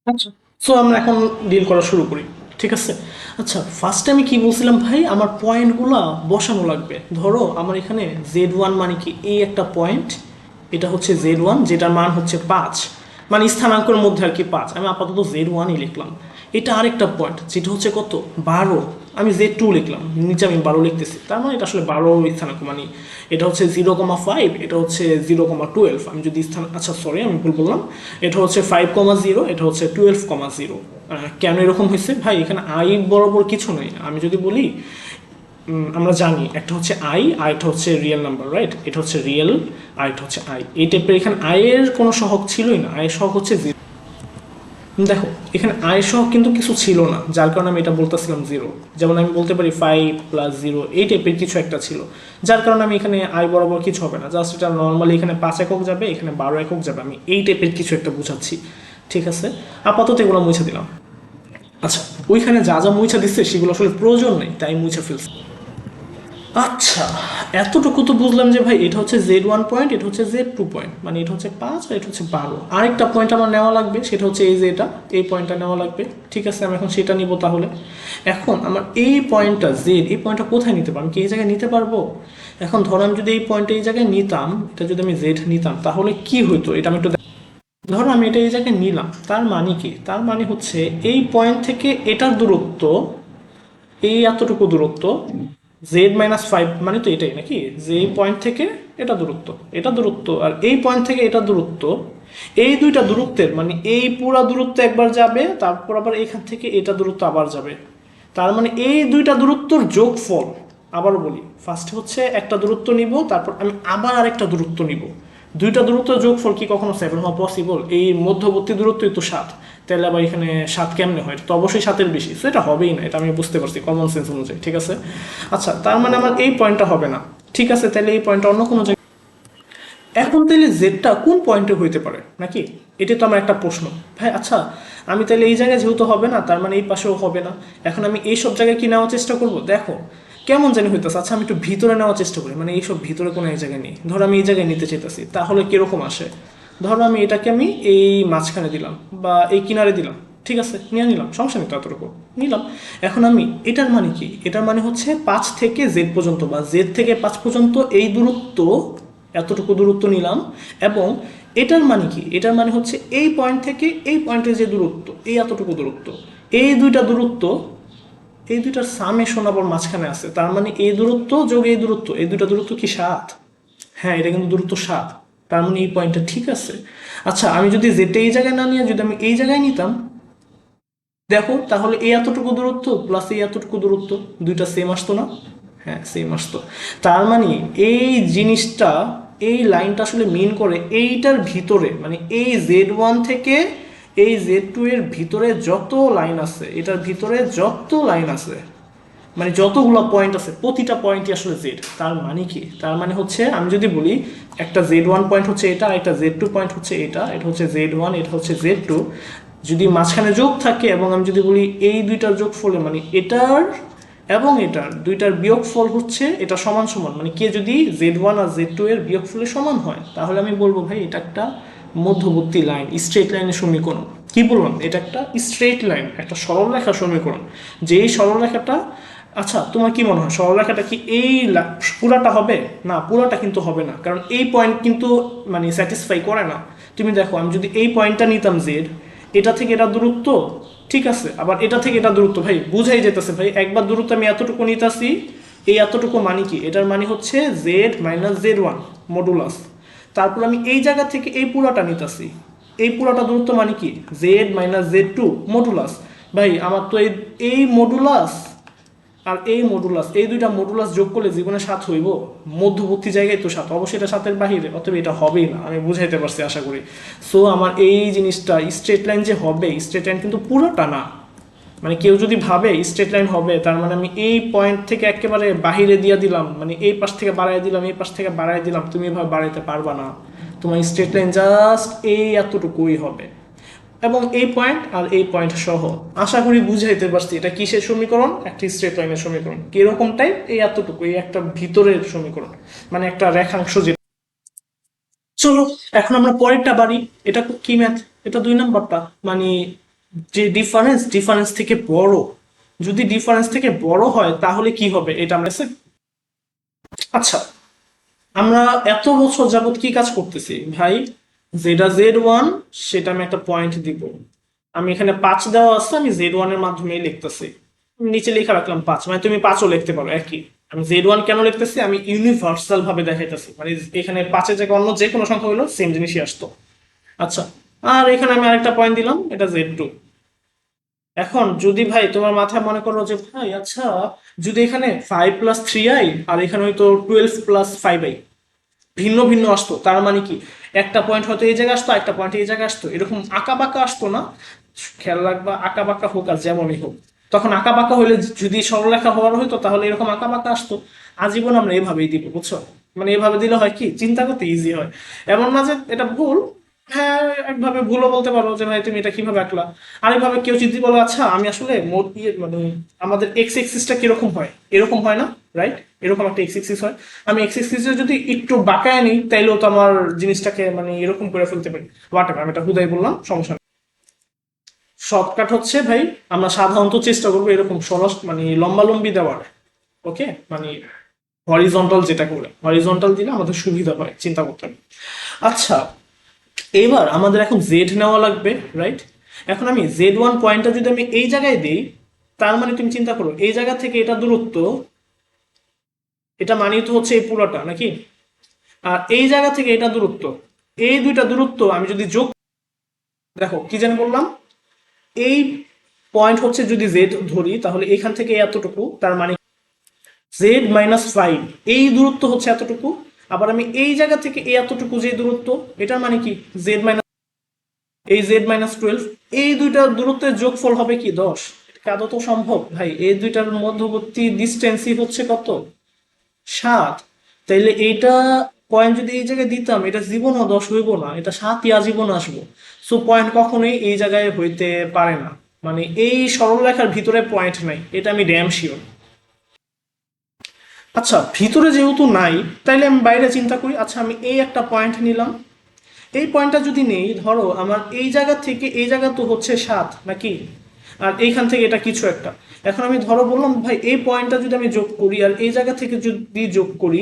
আচ্ছা, সো আমরা এখন ডিল করা শুরু করি, ঠিক আছে? আচ্ছা, ফার্স্টে আমি কি বলছিলাম ভাই, আমার পয়েন্টগুলা বসানো লাগবে। ধরো আমার এখানে Z1 মানে কি এই একটা পয়েন্ট, এটা হচ্ছে Z1, যেটার মান হচ্ছে 5, মানে স্থানাঙ্কের মধ্যে আর কি 5। আমি আপাতত Z1ই লিখলাম। এটা আরেকটা পয়েন্ট যেটা হচ্ছে কত, 12। আমি Z2 লিখলাম, নিচে আমি 12 লিখতেছি, তার মানে এটা আসলে 12 স্থানাঙ্ক, মানে এটা হচ্ছে 0,5, এটা হচ্ছে 0,12। আমি যদি স্থান, আচ্ছা সরি আমি ভুল বললাম, এটা হচ্ছে 5,0, এটা হচ্ছে 12,0। কেন এরকম হয়েছে ভাই, এখানে আই বরাবর কিছু নেই। আমি যদি বলি, আমরা জানি একটা হচ্ছে আই আর একটা হচ্ছে রিয়েল নাম্বার, রাইট? এটা হচ্ছে রিয়েল আর এটা হচ্ছে আই। এই টাইপের এখানে আই এর কোনো সহগ ছিলই না, আয়ের সহগ হচ্ছে 0। দেখো এখানে আয়ের সহগ কিন্তু কিছু ছিল না, যার কারণে আমি এটা বলতেছিলাম 0। যেমন আমি বলতে পারি 5 + 0, এই টাইপের কিছু একটা ছিল, যার কারণে আমি এখানে আই বরাবর কিছু হবে না, জাস্ট এটা নর্মালি এখানে 5 একক যাবে, এখানে 12 একক যাবে। আমি এই টাইপের কিছু একটা বোঝাচ্ছি, ঠিক আছে? আপাতত এগুলো মুছে দিলাম। আচ্ছা, ওইখানে যা যা মুছে দিচ্ছে সেগুলো আসলে প্রয়োজন নেই, তাই মুছে ফেলছি। আচ্ছা, এতটুকু তো বুঝলাম যে ভাই এটা হচ্ছে Z1 পয়েন্ট, এটা হচ্ছে Z2 পয়েন্ট, মানে এটা হচ্ছে 5 আর এটা হচ্ছে 12। আরেকটা পয়েন্ট আমার নেওয়া লাগবে, সেটা হচ্ছে এই যে এটা, এই পয়েন্টটা নেওয়া লাগবে। ঠিক আছে, আমি এখন সেটা নিব। তাহলে এখন আমার এই পয়েন্টটা Z, এই পয়েন্টটা কোথায় নিতে পারবো? আমি কি এই জায়গায় নিতে পারবো? এখন ধরো আমি যদি এই পয়েন্টটা এই জায়গায় নিতাম, এটা যদি আমি Z নিতাম, তাহলে কি হতো এটা আমি একটু ধরো আমি এটা এই জায়গায় নিলাম, তার মানে কি? তার মানে হচ্ছে এই পয়েন্ট থেকে এটার দূরত্ব, এই এতটুকু দূরত্ব, Z-5 মানে তো এটাই নাকি, যে এই পয়েন্ট থেকে এটা দূরত্ব, এটা দূরত্ব, আর এই পয়েন্ট থেকে এটা দূরত্ব, এই দুইটা দূরত্বের মানে এই পুরা দূরত্ব একবার যাবে, তারপর আবার এখান থেকে এটা দূরত্ব আবার যাবে। তার মানে এই দুইটা দূরত্বর যোগফল, আবার বলি, ফার্স্টে হচ্ছে একটা দূরত্ব নিব, তারপর আমি আবার আরেকটা দূরত্ব নিব। দুইটা দূরত্ব যোগফল কি কখনো 7 হওয়া পসিবল? এই মধ্যবর্তী দূরত্বই তো 7, তাহলে আবার এখানে 7 কেমনে হয়? তো অবশ্যই 7-এর বেশি, তো এটা হবেই না, এটা আমি বুঝতে পারছি কমন সেন্স অনুযায়ী, ঠিক আছে? আচ্ছা, তার মানে আমার এই পয়েন্টটা হবে না, ঠিক আছে? তাহলে এই পয়েন্টটা অন্য কোনো জায়গায়। এখন তাহলে জেডটা কোন পয়েন্টে হইতে পারে নাকি, এটা তো আমার একটা প্রশ্ন ভাই। আচ্ছা, আমি তাহলে এই জায়গায় যেহেতু হবে না, তার মানে এই পাশেও হবে না। এখন আমি এইসব জায়গায় কি নেওয়ার চেষ্টা করব? দেখো কেমন জানি হইতেছে। আচ্ছা, আমি একটু ভিতরে নেওয়ার চেষ্টা করি, মানে এইসব ভিতরে কোনো এক জায়গায় নেই। ধরো আমি এই জায়গায় নিতে চাইতেছি, তাহলে কিরকম আসে? ধরো আমি এটাকে আমি এই মাঝখানে দিলাম বা এই কিনারে দিলাম, ঠিক আছে, নিয়ে নিলাম, সমস্যা নেই, ততটুকু নিলাম। এখন আমি এটার মানে কি? এটার মানে হচ্ছে 5 থেকে Z পর্যন্ত বা Z থেকে 5 পর্যন্ত এই দূরত্ব, এতটুকু দূরত্ব নিলাম। এবং এটার মানে কি? এটার মানে হচ্ছে এই পয়েন্ট থেকে এই পয়েন্টের যে দূরত্ব, এই এতটুকু দূরত্ব, এই দুইটা দূরত্ব, এই দুইটার সামেশন আবার মাঝখানে আছে। তার মানে এই দূরত্ব যোগ এই দূরত্ব, এই দুইটা দূরত্ব কি 7? হ্যাঁ, এটা কিন্তু দূরত্ব 7। তার মানে এই পয়েন্টটা ঠিক আছে। আচ্ছা, আমি যদি যেটা এই জায়গায় না নিয়ে যদি আমি এই জায়গায় নিতাম, দেখো তাহলে এই এতটুকু দূরত্ব প্লাস এই এতটুকু দূরত্ব, দুইটা সেম আসতো না? হ্যাঁ, সেম আসতো। তার মানে এই জিনিসটা, এই লাইনটা আসলে মিন করে এইটার ভিতরে, মানে এই Z1 থেকে এই Z2 এর ভিতরে যত লাইন আছে, এটার ভিতরে যত লাইন আছে, মানে যতগুলো পয়েন্ট আছে, প্রতিটা পয়েন্টই আসলে জেড। তার মানে কি? তার মানে হচ্ছে আমি যদি বলি একটা Z1 পয়েন্ট হচ্ছে এটা, একটা Z2 পয়েন্ট হচ্ছে এটা, এটা হচ্ছে Z1, এটা হচ্ছে Z2, যদি মাঝখানে যোগ থাকে এবং আমি যদি বলি এই দুইটার যোগফলে, মানে এটার এবং এটার দুইটার বিয়োগফল হচ্ছে এটা সমান সমান, মানে কে যদি Z1 আর Z2 এর বিয়োগফলে সমান হয়, তাহলে আমি বলবো ভাই এটা একটা মধ্যবর্তী লাইন, স্ট্রেট লাইনের সমীকরণ। কি বললাম? এটা একটা স্ট্রেট লাইন, একটা সরলরেখা সমীকরণ। যেই সরলরেখাটা, আচ্ছা তোমার কি মনে হয় সরলরেখাটা কি এই পুরাটা হবে? না, পুরাটা কিন্তু হবে না, কারণ এই পয়েন্ট কিন্তু মানে স্যাটিসফাই করে না। তুমি দেখো, আমি যদি এই পয়েন্টটা নিতাম জেড, এটা থেকে এটা দূরত্ব, ঠিক আছে, আবার এটা থেকে এটা দূরত্ব, ভাই বুঝাই যেতেছে ভাই, একবার দূরত্ব আমি এতটুকু নিতাছি, এই এতটুকু মানে কি? এটার মানে হচ্ছে Z-Z1 মডুলাস। তারপর আমি এই জায়গা থেকে এই পুরাটা নিতাছি, এই পুরাটা দূরত্ব মানে কি? Z-Z2 modulus. ভাই আমার তো এই এই মডুলাস আর এই মডুলাস, এই দুইটা মডুলাস যোগ করলে জীবনে 7 হইব? মধ্যবর্তী জায়গায় তো 7, অবশ্যই এটা 7-এর বাহিরে, অতএব এটা হবেই না। আমি বুঝাইতে পারছি আশা করি। সো আমার এই জিনিসটা স্ট্রেট লাইন যে হবে, স্ট্রেট লাইন কিন্তু পুরোটা না। মানে কেউ যদি ভাবে স্ট্রেট লাইন হবে, তার মানে আমি এই পয়েন্ট থেকে একেবারে বাহিরে দিয়ে দিলাম, মানে এই পাশ থেকে বাড়াই দিলাম, এই পাশ থেকে বাড়াই দিলাম, তুমি এভাবে বাড়াইতে পারবা না। তোমার স্ট্রেট লাইন জাস্ট এই এতটুকুই হবে, এবং এই পয়েন্ট আর এই পয়েন্ট সহ। আশা করি বুঝাইতে পারছি এটা কিসের সমীকরণ, একটা স্ট্রেট লাইনের সমীকরণ। কিরকম টাইপ? এই এতটুকু, এই একটা ভিতরের সমীকরণ, মানে একটা রেখাংশ যে। চলো এখন আমরা পরেরটা বাড়ি। এটা কি ম্যাথ? এটা 2 নম্বরটা, মানে যে ডিফারেন্স, ডিফারেন্স থেকে বড়, যদি ডিফারেন্স থেকে বড় হয় তাহলে কি হবে এটা আমরা। আচ্ছা, আমরা এত বছর যাবত কি কাজ করতেছি ভাই, যেটা Z1 সেটা আমি একটা পয়েন্ট দিব। আমি এখানে 5 দেওয়া আছে, আমি Z1 এর মাধ্যমে লিখতেছি। নিচে লেখা রাখলাম 5, মানে তুমি 5ও লিখতে পারো একই। আমি Z1 কেন লিখতেছি, আমি ইউনিভার্সাল ভাবে দেখাইতেছি, মানে এখানে 5-এর জায়গায় অন্য যে কোনো সংখ্যা হইলো সেম জিনিসই আসতো। আচ্ছা, আর এখানে আমি আরেকটা পয়েন্ট দিলাম, এটা Z2। এখন যদি ভাই তোমার মাথায় মনে করো যে ভাই আচ্ছা, যদি এখানে 5+3i আর এখানে হয়তো 12+5i ভিন্ন ভিন্ন আসতো, তার মানে কি একটা পয়েন্ট হয়তো এই জায়গায় আসতো, একটা পয়েন্ট এই জায়গায় আসতো, এরকম আঁকা বাঁকা আসতো না। খেয়াল রাখবা, আঁকা বাঁকা হোক আর যেমনই হোক, তখন আঁকা বাঁকা হলে যদি সরলরেখা হওয়ার হইতো তাহলে এরকম আঁকা বাঁকা আসতো। আজীবন আমরা এভাবেই দিব, বুঝছো? মানে এভাবে দিলে হয় কি, চিন্তা করতে ইজি হয়। এমন না যে এটা ভুল, হ্যাঁ একভাবে ভুলও বলতে পারো যে ভাই তুমি এটা কিভাবে আঁকলা। আরেকভাবে কেউ যদি বলে আচ্ছা আমি আসলে মোট মানে আমাদের এক্স এক্সিসটা কিরকম হয়, এরকম হয় না, রাইট? এরকম একটা এক্স এক্সিস হয়, আমি এক্স এক্সিসে যদি একটু বাঁকায় নিই তাইলেও তো আমার জিনিসটাকে মানে এরকম করে ফেলতে পারি। হোয়াট এভার, আমি এটা হুদাই বললাম, সমস্যা নেই। শর্টকাট হচ্ছে ভাই, আমরা সাধারণত চেষ্টা করবো এরকম সরস মানে লম্বালম্বি দেওয়ার। ওকে, মানে হরিজন্টাল, যেটা করে হরিজন্টাল দিলে আমাদের সুবিধা হয় চিন্তা করতে হবে। আচ্ছা, এবার আমাদের এখন জেড নেওয়া লাগবে, রাইট? এখন আমি Z1 পয়েন্টটা যদি আমি এই জায়গায় দিই, তার মানে তুমি চিন্তা করো এই জায়গা থেকে এটা দূরত্ব, এটা মানেই তো হচ্ছে এই পুরোটা নাকি? আর এই জায়গা থেকে এটা দূরত্ব, এই দুইটা দূরত্ব আমি যদি যোগ, দেখো কি জানি বললাম, এই পয়েন্ট হচ্ছে যদি জেড ধরি তাহলে এখান থেকে এতটুকু, তার মানে Z-5, এই দূরত্ব হচ্ছে এতটুকু। আবার আমি এই জায়গা থেকে এই এতটুকু যে দূরত্ব, এটার মানে কি এই Z-12, এই দুইটা দূরত্বের যোগফল হবে কি 10। এটা আদৌ তো সম্ভব ভাই? এই দুইটার মধ্যবর্তী ডিস্টেন্সই হচ্ছে কত, 7। তাইলে এইটা পয়েন্ট যদি এই জায়গায় দিতাম, এটা জীবনও 10 হইব না, এটা 7ই আজীবন আসবো। সো পয়েন্ট কখনোই এই জায়গায় হইতে পারে না, মানে এই সরলরেখার ভিতরে পয়েন্ট নাই, এটা আমি ড্যাম শিওর। আচ্ছা, ভিতরে যেহেতু নাই, তাইলে আমি বাইরে চিন্তা করি। আচ্ছা, আমি এই একটা পয়েন্ট নিলাম, এই পয়েন্টটা যদি নেই, ধরো আমার এই জায়গা থেকে এই জায়গা তো হচ্ছে 7 নাকি, আর এইখান থেকে এটা কিছু একটা। এখন আমি ধরো বললাম ভাই এই পয়েন্টটা যদি আমি যোগ করি আর এই জায়গা থেকে যদি যোগ করি,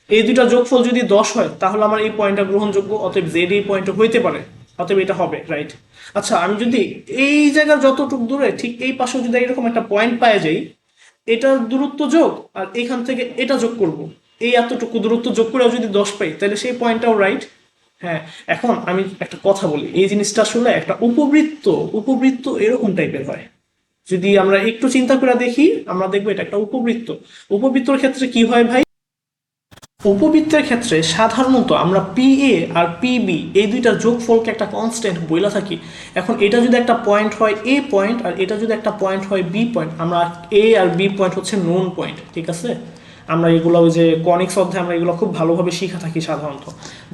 এই দুইটা যোগফল যদি 10 হয় তাহলে আমার এই পয়েন্টটা গ্রহণযোগ্য, অতএব জেড এই পয়েন্টটা হইতে পারে, অতএব এটা হবে, রাইট? আচ্ছা, আমি যদি এই জায়গার যতটুকু দূরে ঠিক এই পাশেও যদি এরকম একটা পয়েন্ট পাই যাই, এটার দূরত্ব যোগ আর এখান থেকে এটা যোগ করব, এই এতটুকু দূরত্ব যোগ করেও যদি 10 পাই তাহলে সেই পয়েন্টটাও রাইট। হ্যাঁ, এখন আমি একটা কথা বলি, এই জিনিসটা আসলে একটা উপবৃত্ত, উপবৃত্ত এরকম টাইপের হয়। যদি আমরা একটু চিন্তা করে দেখি, আমরা দেখবো এটা একটা উপবৃত্ত। উপবৃত্তর ক্ষেত্রে কি হয় ভাই, উপবৃত্তের ক্ষেত্রে সাধারণত আমরা পি এ আর পিবি এই দুইটা যোগফলকে একটা কনস্ট্যান্ট বইলা থাকি। এখন এটা যদি একটা পয়েন্ট হয় এ পয়েন্ট আর এটা যদি একটা পয়েন্ট হয় বি পয়েন্ট, আমরা এ আর বি পয়েন্ট হচ্ছে নোন পয়েন্ট, ঠিক আছে? আমরা এগুলো ওই যে কনিক্স অধ্যায়ে আমরা এগুলো খুব ভালোভাবে শিখা থাকি সাধারণত।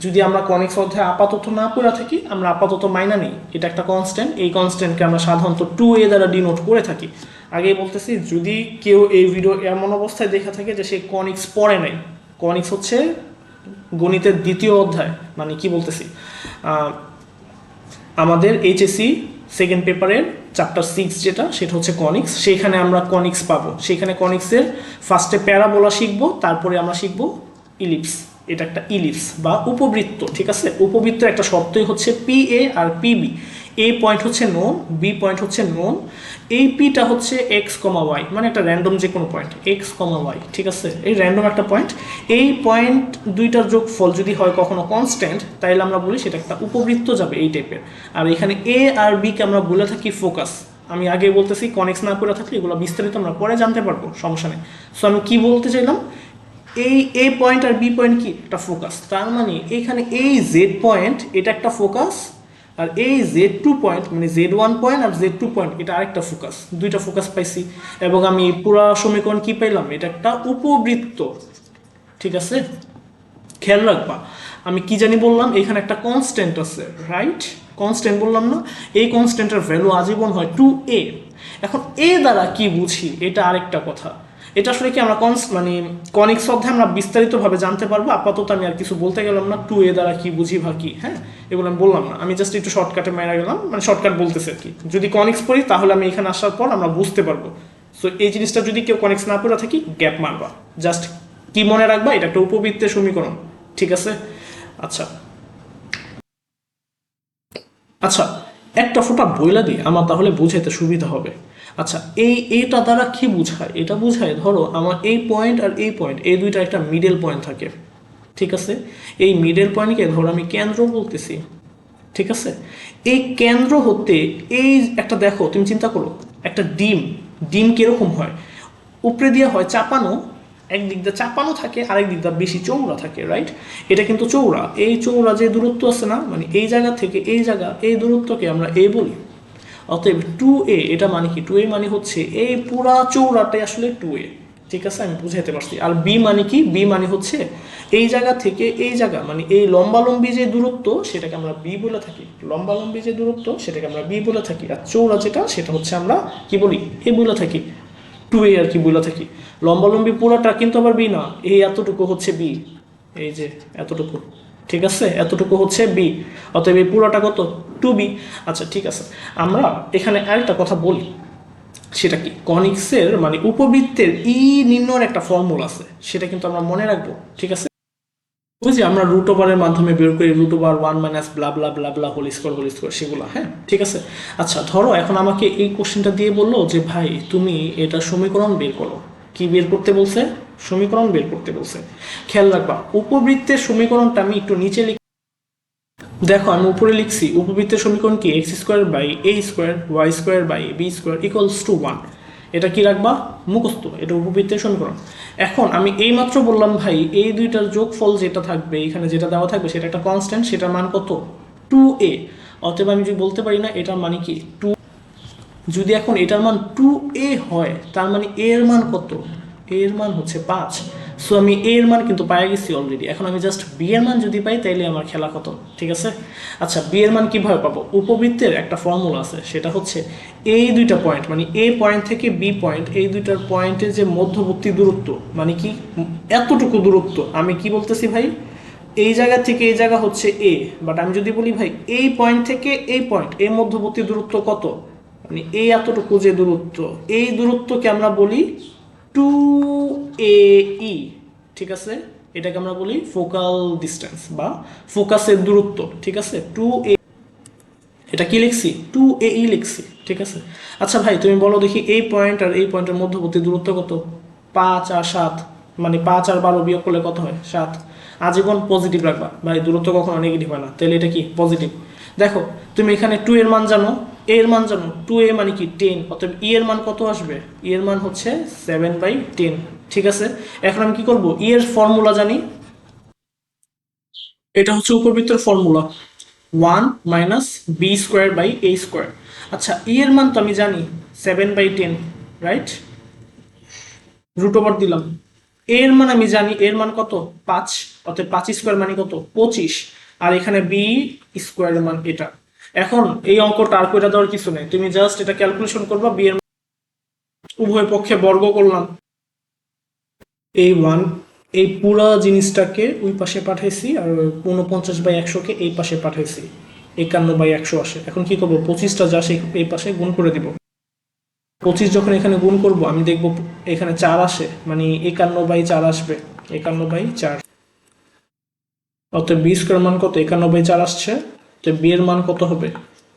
যদি আমরা কনিক্স অধ্যায়ে আপাতত না পড়ে থাকি, আমরা আপাতত মাইনা নেই এটা একটা কনস্ট্যান্ট, এই কনস্ট্যান্টকে আমরা সাধারণত 2a দ্বারা ডিনোট করে থাকি। আগেই বলতেছি, যদি কেউ এই ভিডিও এমন অবস্থায় দেখা থাকে যে সে কনিক্স পড়ে নাই, কনিক্স হচ্ছে গণিতের দ্বিতীয় অধ্যায়, মানে কি বলতেছি, আমাদের এইচএসসি সেকেন্ড পেপারের চ্যাপ্টার 6 যেটা, সেটা হচ্ছে কনিক্স। সেইখানে আমরা কনিক্স পাবো, সেইখানে কনিক্সের ফার্স্টে প্যারাবোলা শিখবো, তারপরে আমরা শিখবো ইলিপস। এটা একটা ইলিপস বা উপবৃত্ত, ঠিক আছে? উপবৃত্তের একটা শর্তই হচ্ছে পি এ আর পিবি, এ পয়েন্ট হচ্ছে নোন, বি পয়েন্ট হচ্ছে নোন, এই পিটা হচ্ছে এক্স কমা ওয়াই, মানে একটা র্যান্ডম যে কোনো পয়েন্ট এক্স কমা ওয়াই, ঠিক আছে? এই র্যান্ডম একটা পয়েন্ট, এই পয়েন্ট দুইটার যোগফল যদি হয় কখনো কনস্ট্যান্ট, তাইলে আমরা বলি সেটা একটা উপবৃত্ত যাবে এই টাইপের। আর এখানে এ আর বি কে আমরা বলে থাকি ফোকাস। আমি আগে বলতেছি কনেক্স না করে থাকলে এগুলো বিস্তারিত আমরা পরে জানতে পারবো, সমস্যা নেই। সো আমি কি বলতে চাইলাম, এই এ পয়েন্ট আর বি পয়েন্ট কি একটা ফোকাস, তার মানে এখানে এই জেড পয়েন্ট এটা একটা ফোকাস, আর এই Z2 পয়েন্ট মানে Z1 পয়েন্ট আর Z2 পয়েন্ট এটা আরেকটা ফোকাস, দুইটা ফোকাস পাইছি। এবং আমি পুরো সমীকরণ কি পাইলাম, এটা একটা উপবৃত্ত, ঠিক আছে? খেয়াল রাখবা, আমি কি জানি বললাম, এখানে একটা কনস্ট্যান্ট আছে, রাইট? কনস্ট্যান্ট বললাম না? এই কনস্ট্যান্টের ভ্যালু আজীবন হয় 2a। এখন এ দ্বারা কি বুঝি এটা আরেকটা কথা, এটা আসলে কি আমরা মানে কনিক্স অধ্যায়ে আমরা বিস্তারিতভাবে জানতে পারবো, আপাতত আমি আর কিছু বলতে গেলাম না 2a দ্বারা কি বুঝি বা কি, হ্যাঁ এগুলো আমি বললাম না, আমি জাস্ট একটু শর্টকাটে মেরে গেলাম, মানে শর্টকাট বলতেছি আর কি। যদি কনিক্স পড়ি তাহলে আমি এখানে আসার পর আমরা বুঝতে পারবো। সো এই জিনিসটা যদি কেউ কনিক্স না পড়ে থাকি গ্যাপ মারবা, জাস্ট কি মনে রাখবা, এটা একটা উপবৃত্তের সমীকরণ, ঠিক আছে। আচ্ছা আচ্ছা, একটা ফোঁটা বইলা দিই, আমার তাহলে বুঝাইতে সুবিধা হবে। আচ্ছা, এইটা দ্বারা কি বোঝায়? এটা বোঝায় ধরো আমার এই পয়েন্ট আর এই পয়েন্ট, এই দুইটা একটা মিডল পয়েন্ট থাকে, ঠিক আছে। এই মিডল পয়েন্টকে ধরো আমি কেন্দ্র বলতেছি, ঠিক আছে। এই কেন্দ্র হতে এই একটা, দেখো তুমি চিন্তা করো, একটা ডিম, ডিম কিরকম হয়? উপরে দিয়ে হয় চাপানো, একদিক দিয়ে চাপানো থাকে, আরেক দিক দিয়ে বেশি চৌড়া থাকে, রাইট? এটা কিন্তু চৌড়া, এই চৌড়া যে দূরত্ব আছে না, মানে এই জায়গা থেকে এই জায়গা, এই দূরত্বকে আমরা এ বলি। অতএব 2a, এটা মানে কি? 2a মানে হচ্ছে এই পুরা চৌড়াটাই আসলে 2a, ঠিক আছে, আমি বুঝাইতে পারছি। আর বি মানে কি? বি মানে হচ্ছে এই জায়গা থেকে এই জায়গা, মানে এই লম্বালম্বি যে দূরত্ব সেটাকে আমরা বি বলে থাকি, লম্বালম্বি যে দূরত্ব সেটাকে আমরা বি বলে থাকি, আর চৌড়া যেটা সেটা হচ্ছে আমরা কি বলি? এ বলে থাকি, 2a আর কি বলে থাকি। লম্বালম্বি পুরাটা কিন্তু আবার বি না, এই এতটুকু হচ্ছে বি, এই যে এতটুকু, ঠিক আছে, এতটুকু হচ্ছে বি। অতএব এই পুরোটা কত? 2b। আচ্ছা ঠিক আছে, আমরা এখানে আরেকটা কথা বলি, সেটা কি? কনিক্সের মানে উপবৃত্তের নির্ণয়ের একটা ফর্মুলা আছে, সেটা কিন্তু আমরা মনে রাখবো, ঠিক আছে। ওই যে আমরা রুট ওভারের মাধ্যমে বের করি, রুট ওভার 1 মাইনাস ব্লা ব্লা ব্লা ব্লা হোল স্কোয়ার সেগুলো, হ্যাঁ ঠিক আছে। আচ্ছা ধরো এখন আমাকে এই কোশ্চেনটা দিয়ে বললো যে ভাই তুমি এটা সমীকরণ বের করো। কি বের করতে বলছে? সমীকরণ বের করতে বলছে। খেয়াল রাখবা, উপবৃত্তের সমীকরণটা আমি একটু নিচে লিখি। দেখো আমি উপরে লিখছি, উপবৃত্তের সমীকরণ কি? X square by A square Y square by B square equals to 1। এটা কি রাখবা? মুখস্থ, এটা উপবৃত্তের সমীকরণ। এখন আমি এইমাত্র বললাম ভাই এই দুইটার যোগফল যেটা থাকবে, এখানে যেটা দেওয়া থাকবে সেটা একটা কনস্ট্যান্ট, সেটার মান কত? 2a। অতএব আমি যদি বলতে পারি না এটার মানে কি 2। যদি এখন এটার মান 2a হয়, তার মানে a এর মান কত? a এর মান হচ্ছে 5। সো আমি a এর মান কিন্তু পাই গেছি অলরেডি। এখন আমি জাস্ট b এর মান যদি পাই তাইলে আমার খেলা খতম, ঠিক আছে। আচ্ছা b এর মান কিভাবে পাবো? উপবৃত্তের একটা ফর্মুলা আছে, সেটা হচ্ছে এই দুইটা পয়েন্ট মানে a পয়েন্ট থেকে b পয়েন্ট, এই দুইটার পয়েন্টের যে মধ্যবর্তী দূরত্ব, মানে কি এতটুকু দূরত্ব, আমি কি বলতেছি ভাই? এই জায়গা থেকে এই জায়গা হচ্ছে a, বাট আমি যদি বলি ভাই এই পয়েন্ট থেকে এই পয়েন্ট, এই মধ্যবর্তী দূরত্ব কত, মানে এই এতটুকু যে দূরত্ব, এই দূরত্বকে আমরা বলি 2ae, ঠিক আছে। এটাকে আমরা বলি ফোকাল ডিস্টেন্স বা ফোকাসের দূরত্ব, ঠিক আছে। 2a, এটা কি লিখছি? 2ae লিখছি, ঠিক আছে। আচ্ছা ভাই তুমি বলো দেখি এই পয়েন্ট আর এই পয়েন্টের মধ্যবর্তী দূরত্ব কত? 5 আর 7, মানে 5 আর 12 বিয়োগ করলে কত হয়? 7। আজীবন পজিটিভ রাখবা ভাই, দূরত্ব কখনো নেগেটিভ হয় না, তাহলে এটা কি? পজিটিভ। দেখো তুমি এখানে 2 এর মান জানো, a এর মান জানো, 2a মানে কি 10, অতএব e এর মান কত আসবে? e এর মান হচ্ছে 7/10, ঠিক আছে। এখন আমি কি করব? e এর ফর্মুলা জানি, এটা হচ্ছে উপবৃত্তের formula 1 minus b square by A square. আচ্ছা ই এর মান তো আমি জানি 7/10, রাইট? রুট ওভার দিলাম। এর মান আমি জানি, এর মান কত? 5, অর্থাৎ 5 স্কোয়ার মানে কত? 25। আর এখানে বি স্কোয়ারের মান এটা। এখন এই অঙ্কটা আর কইরা দেওয়ার কিছু নেই, তুমি জাস্ট এটা ক্যালকুলেশন করবা, বি এর উভয় পক্ষে বর্গ করলাম, এই 1, এই পুরা জিনিসটাকে ওই পাশে পাঠাইছি, আর 49/100-কে এই পাশে পাঠাইছি, 51/100 আসে। এখন কি করবো? 25টা যা আসে এই পাশে গুণ করে দিব। 25 যখন এখানে গুণ করব আমি দেখব এখানে 4 আসে, মানে 51/4 আসবে, 51/4। অতএব বি স্কোয়ার মান কত? 51/4 আসছে। তো বি এর মান কত হবে?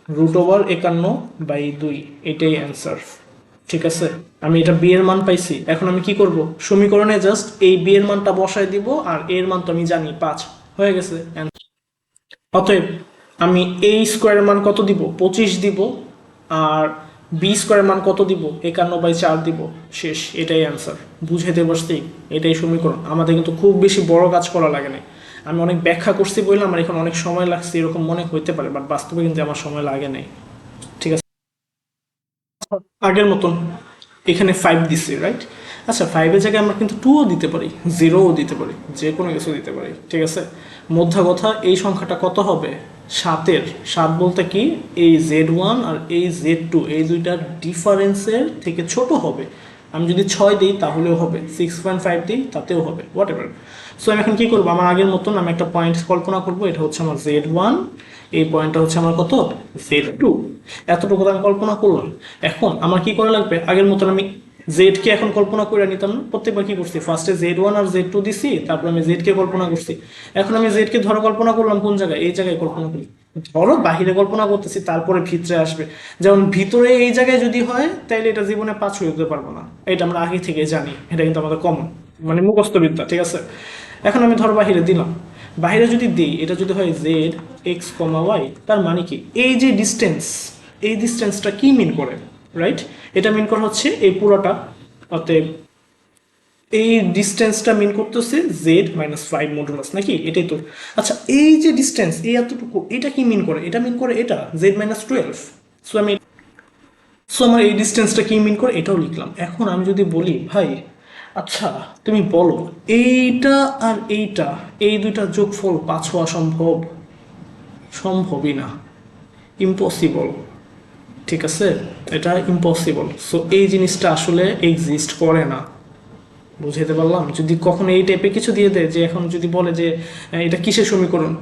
√51/2, এটাই অ্যান্সার, ঠিক আছে। আমি এটা বি এর মান পাইছি। এখন আমি কি করব? সমীকরণে জাস্ট এই বি এর মানটা বসায় দিব, আর এর মান তো আমি জানি 5, হয়ে গেছে। অতএব আমি এই স্কোয়ারের মান কত দিব? 25 দিব, আর বি স্কোয়ারের মান কত দিব? 51/4 দিব, শেষ। এটাই অ্যান্সার, বুঝাইতে পারছি? এটাই সমীকরণ। আমাদের কিন্তু খুব বেশি বড় কাজ করা লাগে না। আমি অনেক ব্যাখ্যা করছি বললাম, আমার এখন অনেক সময় লাগছে এরকম মনে হইতে পারে, বাট বাস্তবে কিন্তু আমার সময় লাগে নাই, ঠিক আছে। আগের মতন এখানে 5 দিচ্ছি, রাইট? আচ্ছা 5-এর জায়গায় আমরা কিন্তু 2ও দিতে পারি, 0ও দিতে পারি, যে কোনো কিছু দিতে পারি, ঠিক আছে। মধ্যা কথা এই সংখ্যাটা কত হবে? 7-এর 7 বলতে কি? এই Z1 আর এই Z2 এই দুইটার ডিফারেন্সের থেকে ছোট হবে। আমি যদি 6 দিই তাহলেও হবে, 6.5 দিই তাতেও হবে, হোয়াট এভার। সো আমি এখন কি করবো? আমার আগের মতন আমি একটা পয়েন্ট কল্পনা করবো, এটা হচ্ছে আমার Z1, এই পয়েন্টটা হচ্ছে আমার কত? Z2। এতটুকু আমি কল্পনা করলাম। এখন আমার কি করা লাগবে? আগের মতন আমি জেড কে এখন কল্পনা করে নিতাম না, প্রত্যেকবার কি করছি, ফার্স্টে Z1 আর Z2 দিছি, তারপর আমি জেড কে কল্পনা করছি। এখন আমি জেড কে ধরো কল্পনা করলাম কোন জায়গায়, এই জায়গায় কল্পনা করি। ধরো বাহিরে কল্পনা করতেছি, তারপরে ভিতরে আসবে। যেমন ভিতরে এই জায়গায় যদি হয় তাহলে এটা জীবনে 5 হয়ে যেতে পারবো না, এটা আমরা আগে থেকে জানি, এটা কিন্তু আমাদের কমন, মানে মুখস্থ বিদ্যা, ঠিক আছে। এখন আমি ধরো বাহিরে দিলাম, বাইরে যদি দিই, এটা যদি হয় জেড এক্স কমা ওয়াই, তার মানে কি, এই যে ডিস্টেন্স, এই ডিস্টেন্সটা কি মিন করে, রাইট? এটা মিন করে হচ্ছে এই পুরোটা, অতএব এই ডিস্টেন্সটা মিন করতেছে Z-5 মডুলাস, নাকি? এটাই তো। আচ্ছা, এই যে ডিস্টেন্স, এই এতটুকু, এটা কি মিন করে? এটা মিন করে এটা Z-12। সো আমার এই ডিস্টেন্সটা কি মিন করে, এটাও লিখলাম। এখন আমি যদি বলি ভাই, আচ্ছা তুমি বলো, এইটা আর এইটা, এই দুইটা যোগফল 5 হওয়া সম্ভব? সম্ভবই না, ইম্পসিবল, ঠিক আছে? এটা ইম্পসিবল। সো এই জিনিসটা আসলে এক্সিস্ট করে না, বুঝাইতে পারলাম? যদি কখনো এই টাইপের কিছু দিয়ে দেয়, যে এখন যদি বলে যে এটা কিসের সমীকরণ,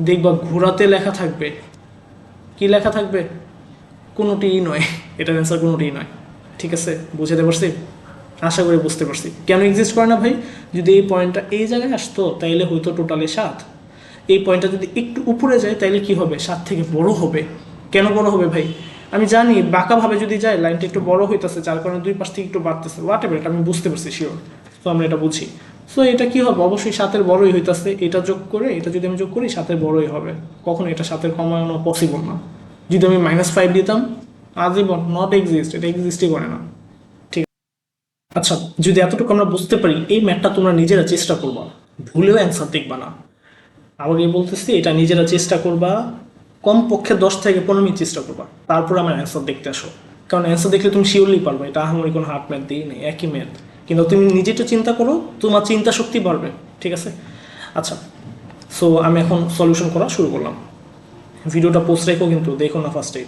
দেখবা ঘোরাতে লেখা থাকবে, কি লেখা থাকবে? কোনোটিই নয়, এটার অ্যান্সার কোনোটিই নয়, ঠিক আছে? বুঝাতে পারছি? আশা করি বুঝতে পারছি কেন এক্সিস্ট করে না ভাই। যদি এই পয়েন্টটা এই জায়গায় আসতো তাইলে হয়তো টোটালি 7, এই পয়েন্টটা যদি একটু উপরে যায় তাইলে কি হবে, 7 থেকে বড় হবে। কেন বড় হবে ভাই? আমি জানি বাঁকাভাবে যদি যায় লাইনটা একটু বড় হইতেছে, যার কারণে দুই পাশ থেকে একটু বাড়তেছে, হোয়াট এভার, এটা আমি বুঝতে পারছি, শিওর। তো আমরা এটা বুঝি। সো এটা কি হবে, অবশ্যই 7-এর বড়ই হইতেছে, এটা যোগ করে এটা যদি আমি যোগ করি 7-এর বড়ই হবে, কখনো এটা 7-এর কমানো পসিবল না। যদি আমি -5 দিতাম, আজীবন নট এক্সিস্ট, এটা এক্সিস্টই করে না। আচ্ছা, যদি এতটুকু আমরা বুঝতে পারি, এই ম্যাথটা তোমরা নিজেরা চেষ্টা করবা, ভুলেও অ্যান্সার দেখবা না। আবার এই বলতেছি, এটা নিজেরা চেষ্টা করবা, কমপক্ষে 10 থেকে 15 মিনিট চেষ্টা করবা, তারপর আমার অ্যান্সার দেখতে আসো। কারণ অ্যান্সার দেখলে তুমি শিওরলি পারবে, এটা আহামরি কোনো হার্ড ম্যাথ দিই নেই, একই ম্যাথ। কিন্তু তুমি নিজে একটু চিন্তা করো, তোমার চিন্তা শক্তি বাড়বে, ঠিক আছে? আচ্ছা, সো আমি এখন সলিউশন করা শুরু করলাম। ভিডিওটা পোস্ট রেখো কিন্তু, দেখো না ফার্স্টেই।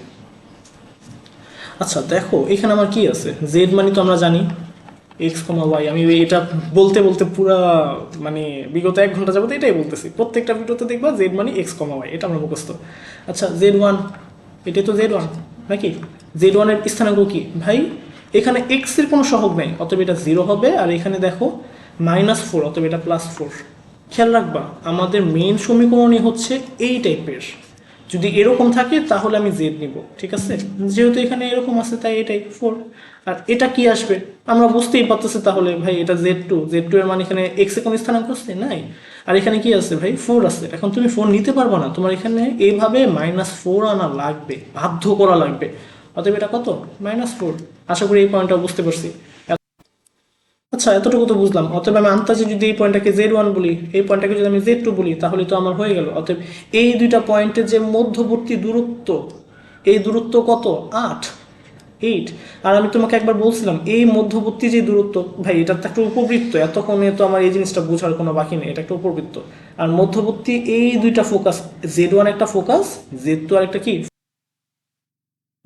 আচ্ছা দেখো, এখানে আমার কি আছে, জেড মানে তো আমরা জানি এক্স কমা ওয়াই। আমি এটা বলতে বলতে পুরা মানে বিগত 1 ঘন্টা যাবত এটাই বলতেছি, প্রত্যেকটা ভিডিওতে দেখবা জেড মানে এক্স কমা ওয়াই, এটা আমরা মুখস্থ। আচ্ছা Z1, এটাই তো Z1 নাকি? Z1-এর স্থানাঙ্ক কি ভাই? এখানে এক্স এর কোনো সহগ নেই, অতএব এটা 0 হবে। আর এখানে দেখো -4, অতএব এটা +4। খেয়াল রাখবা, আমাদের মেইন সমীকরণই হচ্ছে এই টাইপের। যদি এরকম থাকে তাহলে আমি জেড নিব, ঠিক আছে? যেহেতু এখানে এরকম আছে তাই এটাই 4। আর এটা কি আসবে আমরা বুঝতেই পারতেছি, তাহলে ভাই এটা Z2 এর মানে এখানে এক্স এর কোনো স্থানাঙ্ক আছে নাই। আর এখানে কি আছে ভাই, 4 আছে। এখন তুমি 4 নিতে পারবে না, তোমার এখানে এইভাবে -4 আনা লাগবে, বাধ্য করা লাগবে। অতএব এটা কত, -4। আশা করি এই পয়েন্টটা বুঝতে পারছি। আচ্ছা, এতটুকু তো বুঝলাম। অতএব আমি আন্তাজে যদি এই পয়েন্টটাকে Z1 বলি, এই পয়েন্টটাকে যদি আমি Z2 বলি, তাহলে তো আমার হয়ে গেল। অতএব এই দুইটা পয়েন্টের যে মধ্যবর্তী দূরত্ব, এই দূরত্ব কত, 8। আর আমি তোমাকে একবার বলছিলাম এই মধ্যবর্তী যে দূরত্ব, ভাই এটা তো একটা উপবৃত্ত, এতক্ষণে তো আমার এই জিনিসটা বোঝার কোনো বাকি নেই, এটা একটা উপবৃত্ত। আর মধ্যবর্তী এই দুইটা ফোকাস, Z1 একটা ফোকাস, Z2 আর একটা কি,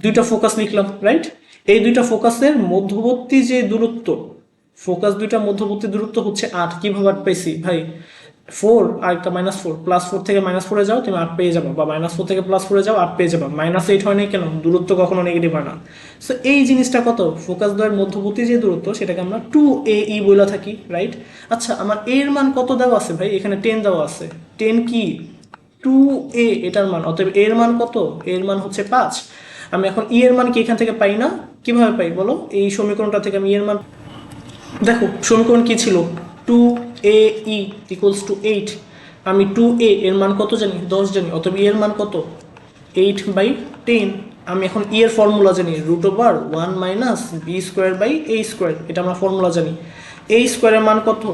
দুইটা ফোকাস লিখলাম, রাইট? এই দুইটা ফোকাসের মধ্যবর্তী যে দূরত্ব, ফোকাস দুইটা মধ্যবর্তী দূরত্ব হচ্ছে 8। কিভাবে 8 পাইছি ভাই, 4 আর একটা -4, +4 থেকে -4-এ যাও তুমি 8 পেয়ে যাবে, বা -4 থেকে +4-এ যাও 8 পেয়ে যাবে। -8 হয় নাই কেন, দূরত্ব কখনো নেগেটিভ হয় না। সো এই জিনিসটা কত, ফোকাস দ্বয়ের মধ্যবর্তী যে দূরত্ব, সেটাকে আমরা 2AE বলে থাকি, রাইট? আচ্ছা, আমার এর মান কত দেওয়া আছে ভাই, এখানে 10 দেওয়া আছে। 10 কি, 2A এটার মান, অতএব এর মান কত, এর মান হচ্ছে 5। আমি এখন ই এর মান কি এখান থেকে পাই না? কিভাবে পাই বলো? এই সমীকরণটা থেকে আমি এর মান, দেখো সমীকরণ কি ছিল, 2AE = 8। আমি 2A এর মান কত জানি, 10 জানি, অতএব এর মান কত, 8/10। আমি এখন এর ফর্মুলা জানি, √1 - b² এটা আমরা ফর্মুলা জানি। a² এর মান কত,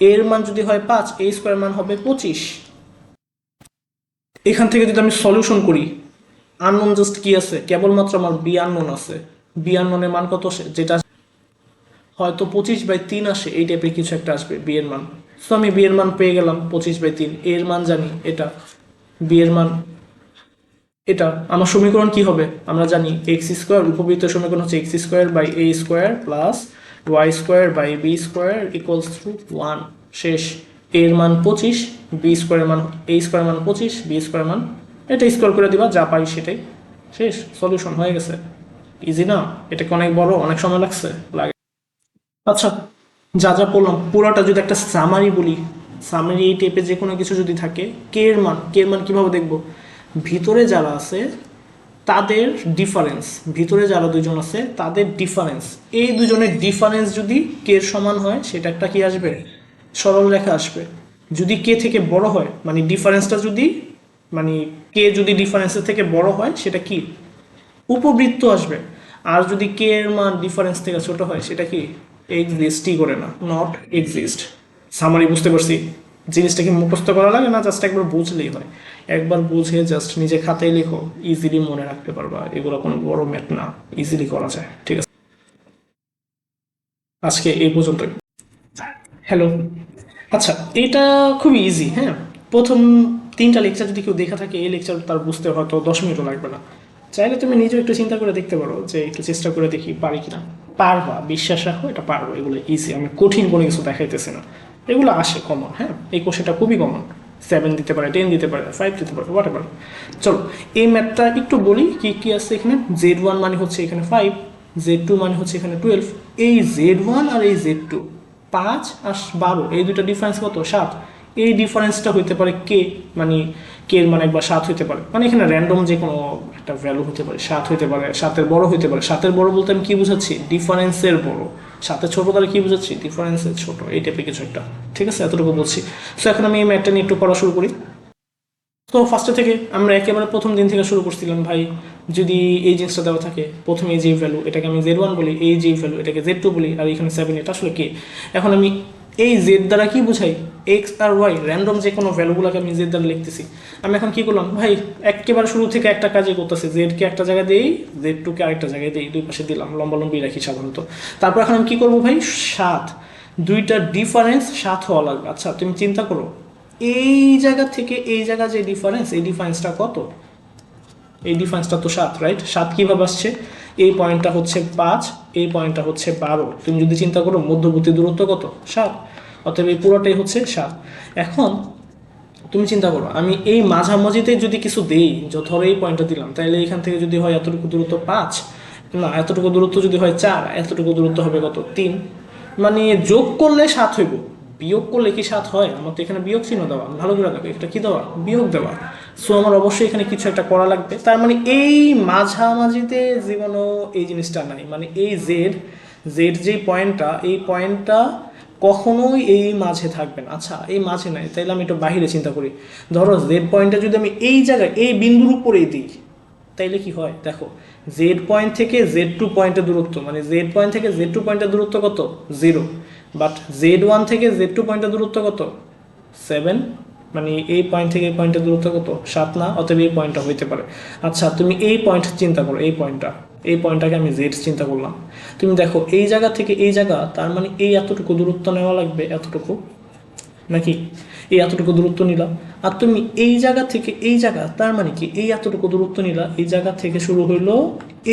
এর মান যদি হয় 5, a² এর মান হবে 25। এখান থেকে যদি আমি সলিউশন করি, আননোন জাস্ট কি আছে, কেবলমাত্র আমার বি আননোন আছে। বি আননোনের মান কত, যেটা হয়তো 25/3 আসে, এই টাইপের কিছু একটা আসবে বি এর মান। সো আমি বি এর মান পেয়ে গেলাম 25/3। এর মান জানি এটা, বি এর মান এটা। আমার সমীকরণ কি হবে আমরা জানি, x² উপবৃত্ত সমীকরণ হচ্ছে x²/a² y²/b² = 1। শেষ। এর মান 25, b² এর মান, a² মান 25, b² মান এটা স্কোয়ার করে দিবা, যা পাই সেটাই। শেষ, সলিউশন হয়ে গেছে। ইজি না? এটাকে অনেক বড়, অনেক সময় লাগে। আচ্ছা, যা যা বললাম পুরোটা যদি একটা সামারি বলি, সামারি এই টাইপের যে কোনো কিছু যদি থাকে, কে এর মান কিভাবে দেখবো? ভিতরে যারা আছে তাদের ডিফারেন্স, ভিতরে যারা দুজন আছে তাদের ডিফারেন্স, এই দুজনের ডিফারেন্স যদি কে এর সমান হয় সেটা একটা কি আসবে? সরল রেখা আসবে। যদি কে থেকে বড় হয়, মানে ডিফারেন্সটা যদি, মানে কে যদি ডিফারেন্সের থেকে বড় হয় সেটা কি? উপবৃত্ত আসবে। আর যদি কে এর মান ডিফারেন্স থেকে ছোট হয় সেটা কি? এক্সিস্টই করে না, নট এক্সিস্ট। সামারি বুঝতে পারছি? জিনিসটা কি মুখস্থ করা লাগে না, জাস্ট একবার বুঝলেই হয়। একবার বুঝে জাস্ট নিজে খাতায় লেখো, ইজিলি মনে রাখতে পারবা। এগুলো কোনো বড় ম্যাথ না, ইজিলি করা যায়। ঠিক আছে, আজকে এই পর্যন্তই। হ্যালো। আচ্ছা, এটা খুবই ইজি। হ্যাঁ, প্রথম 3টা লেকচার যদি কেউ দেখা থাকে, এই লেকচার তার বুঝতে হয়তো 10 মিনিটও লাগবে না। চাইলে তুমি নিজেও একটু চিন্তা করে দেখতে পারো যে একটু চেষ্টা করে দেখি পারি কিনা। পারবা, বিশ্বাস রাখো, এটা পারবো। এগুলো ইজি, আমি কঠিন কোনো কিছু দেখাইতেছি না। এগুলো আসে কমন। হ্যাঁ, এই কোশ্চেনটা খুবই কমন। 7 দিতে পারে, 10 দিতে পারে, 5 দিতে পারে, হোয়াট এভার। চলো, এই ম্যাথটা একটু বলি কি কি আছে এখানে। Z1 মানে হচ্ছে এখানে 5, Z2 মানে হচ্ছে এখানে 12। এই Z1 আর এই Z2, 5 আর 12, এই দুটো ডিফারেন্স কত? 7। এই ডিফারেন্সটা হইতে পারে কে, মানে কে এর মানে একবার 7 হইতে পারে, মানে এখানে র্যান্ডম যে কোনো একটা ভ্যালু হতে পারে, 7 হইতে পারে, 7-এর বড় হইতে পারে। 7-এর বড় বলতে আমি কি বুঝাচ্ছি? ডিফারেন্সের বড়। 7-এর ছোট দ্বারা কি বুঝাচ্ছি? ডিফারেন্সের ছোট, এই টাইপের কিছু একটা। ঠিক আছে, এতটুকু বলছি। সো এখন আমি এই ম্যাথটা নিয়ে একটু পড়া শুরু করি। তো ফার্স্টে থেকে আমরা একেবারে প্রথম দিন থেকে শুরু করছিলাম ভাই। যদি এই জিনিসটা দেওয়া থাকে, প্রথমে এই যে ভ্যালু এটাকে আমি Z1 বলি, এই যে ভ্যালু এটাকে Z2 বলি, আর এখানে 7, এটা আসলে কে? এখন আমি এই জেড দ্বারা কি বুঝাই? এক্স আর ওয়াই, র্যান্ডম যে কোনো ভ্যালুগুলোকে আমি জেড দ্বারা লিখতেছি। আমি এখন কি করলাম ভাই? একেবারে শুরু থেকে একটা কাজই করতেছি, জেডকে একটা জায়গায় দিই, Z2-কে আরেকটা জায়গায় দিই, দুই পাশে দিলাম, লম্বালম্বি রাখি সাধারণত। তারপর এখন আমি কি করবো ভাই? 7, দুইটার ডিফারেন্স 7 হওয়া লাগবে। আচ্ছা তুমি চিন্তা করো, এই জায়গা থেকে এই জায়গা যে ডিফারেন্স, এই ডিফারেন্সটা কত? এই ডিফারেন্সটা তো 7, রাইট? 7 কীভাবে আসছে? এই পয়েন্টটা হচ্ছে 5, এই পয়েন্টটা হচ্ছে 12। তুমি যদি চিন্তা করো মধ্যবর্তী দূরত্ব কত? 7। অতএব এই পুরোটাই হচ্ছে 7। এখন তুমি চিন্তা করো, আমি এই মাঝামাঝিতে যদি কিছু দেই, ধরো এই পয়েন্টটা দিলাম, তাহলে এখান থেকে যদি হয় এতটুকু দূরত্ব 5, না এতটুকু দূরত্ব যদি হয় 4, এতটুকু দূরত্ব হবে কত? 3। মানে যোগ করলে 7 হইব, বিয়োগ করলে কি 7 হয়? আমার তো এখানে বিয়োগ চিহ্ন দেওয়া, ভালো করে দেখো, এটা কি দেওয়া? বিয়োগ দেওয়া। সো আমার অবশ্যই এখানে কিছু একটা করা লাগবে। তার মানে এই মাঝামাঝিতে জীবনও এই জিনিসটা নাই, মানে এই জেড, জেড যেই পয়েন্টটা, এই পয়েন্টটা কখনোই এই মাঝে থাকবে না। আচ্ছা এই মাঝে নাই, তাইলে আমি একটু বাহিরে চিন্তা করি। ধরো জেড পয়েন্টটা যদি আমি এই জায়গায় এই বিন্দুর উপরেই দিই, তাইলে কি হয় দেখো? জেড পয়েন্ট থেকে Z2 পয়েন্টের দূরত্ব, মানে জেড পয়েন্ট থেকে Z2 পয়েন্টের দূরত্ব কত? 0। বাট Z1 থেকে Z2 পয়েন্টের দূরত্ব কত? 7। মানে এই পয়েন্ট থেকে এই পয়েন্টের দূরত্ব কত? 7 না? অতএব এই পয়েন্টটা হইতে পারে। আচ্ছা তুমি এই পয়েন্ট চিন্তা করো, এই পয়েন্টটা, এই পয়েন্টটাকে আমি জেড চিন্তা করলাম। তুমি দেখো এই জায়গা থেকে এই জায়গা, তার মানে এই এতটুকু দূরত্ব নেওয়া লাগবে, এতটুকু, নাকি? এই এতটুকু দূরত্ব নিলাম। আর তুমি এই জায়গা থেকে এই জায়গা, তার মানে কি এই এতটুকু দূরত্ব নিলা, এই জায়গা থেকে শুরু হইলো,